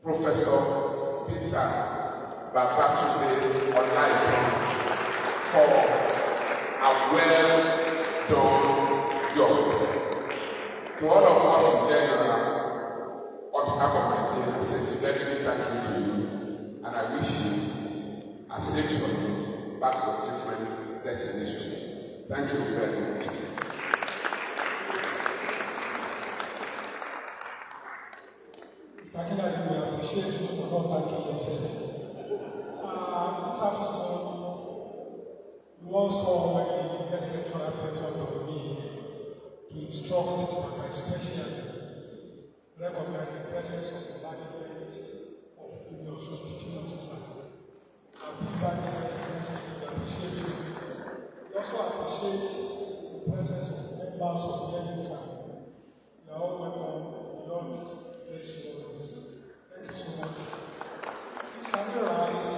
Professor Peter Babatunde OLAITAN, for a well done job. To all of us in general, on behalf of my day, I say a very big thank you to you, and I wish you a safe journey back to different destinations. Thank you very much. Mr. Kennedy, we appreciate you for not thanking yourself. This afternoon, you also when the guest lecturer came on me to instruct that I especially recognize the presence of the management of the Osho Teaching Hospital. And we appreciate you. We also appreciate the presence of members of the NUCA. You are all welcome. Lord bless you always. Thank you so much. Please can we rise?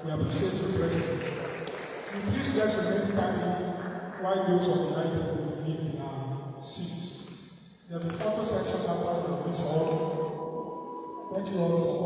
We appreciate your presence. Please let's remain standing while those of the night will leave their seats. There will be photo section outside of this hall. Thank you all for coming.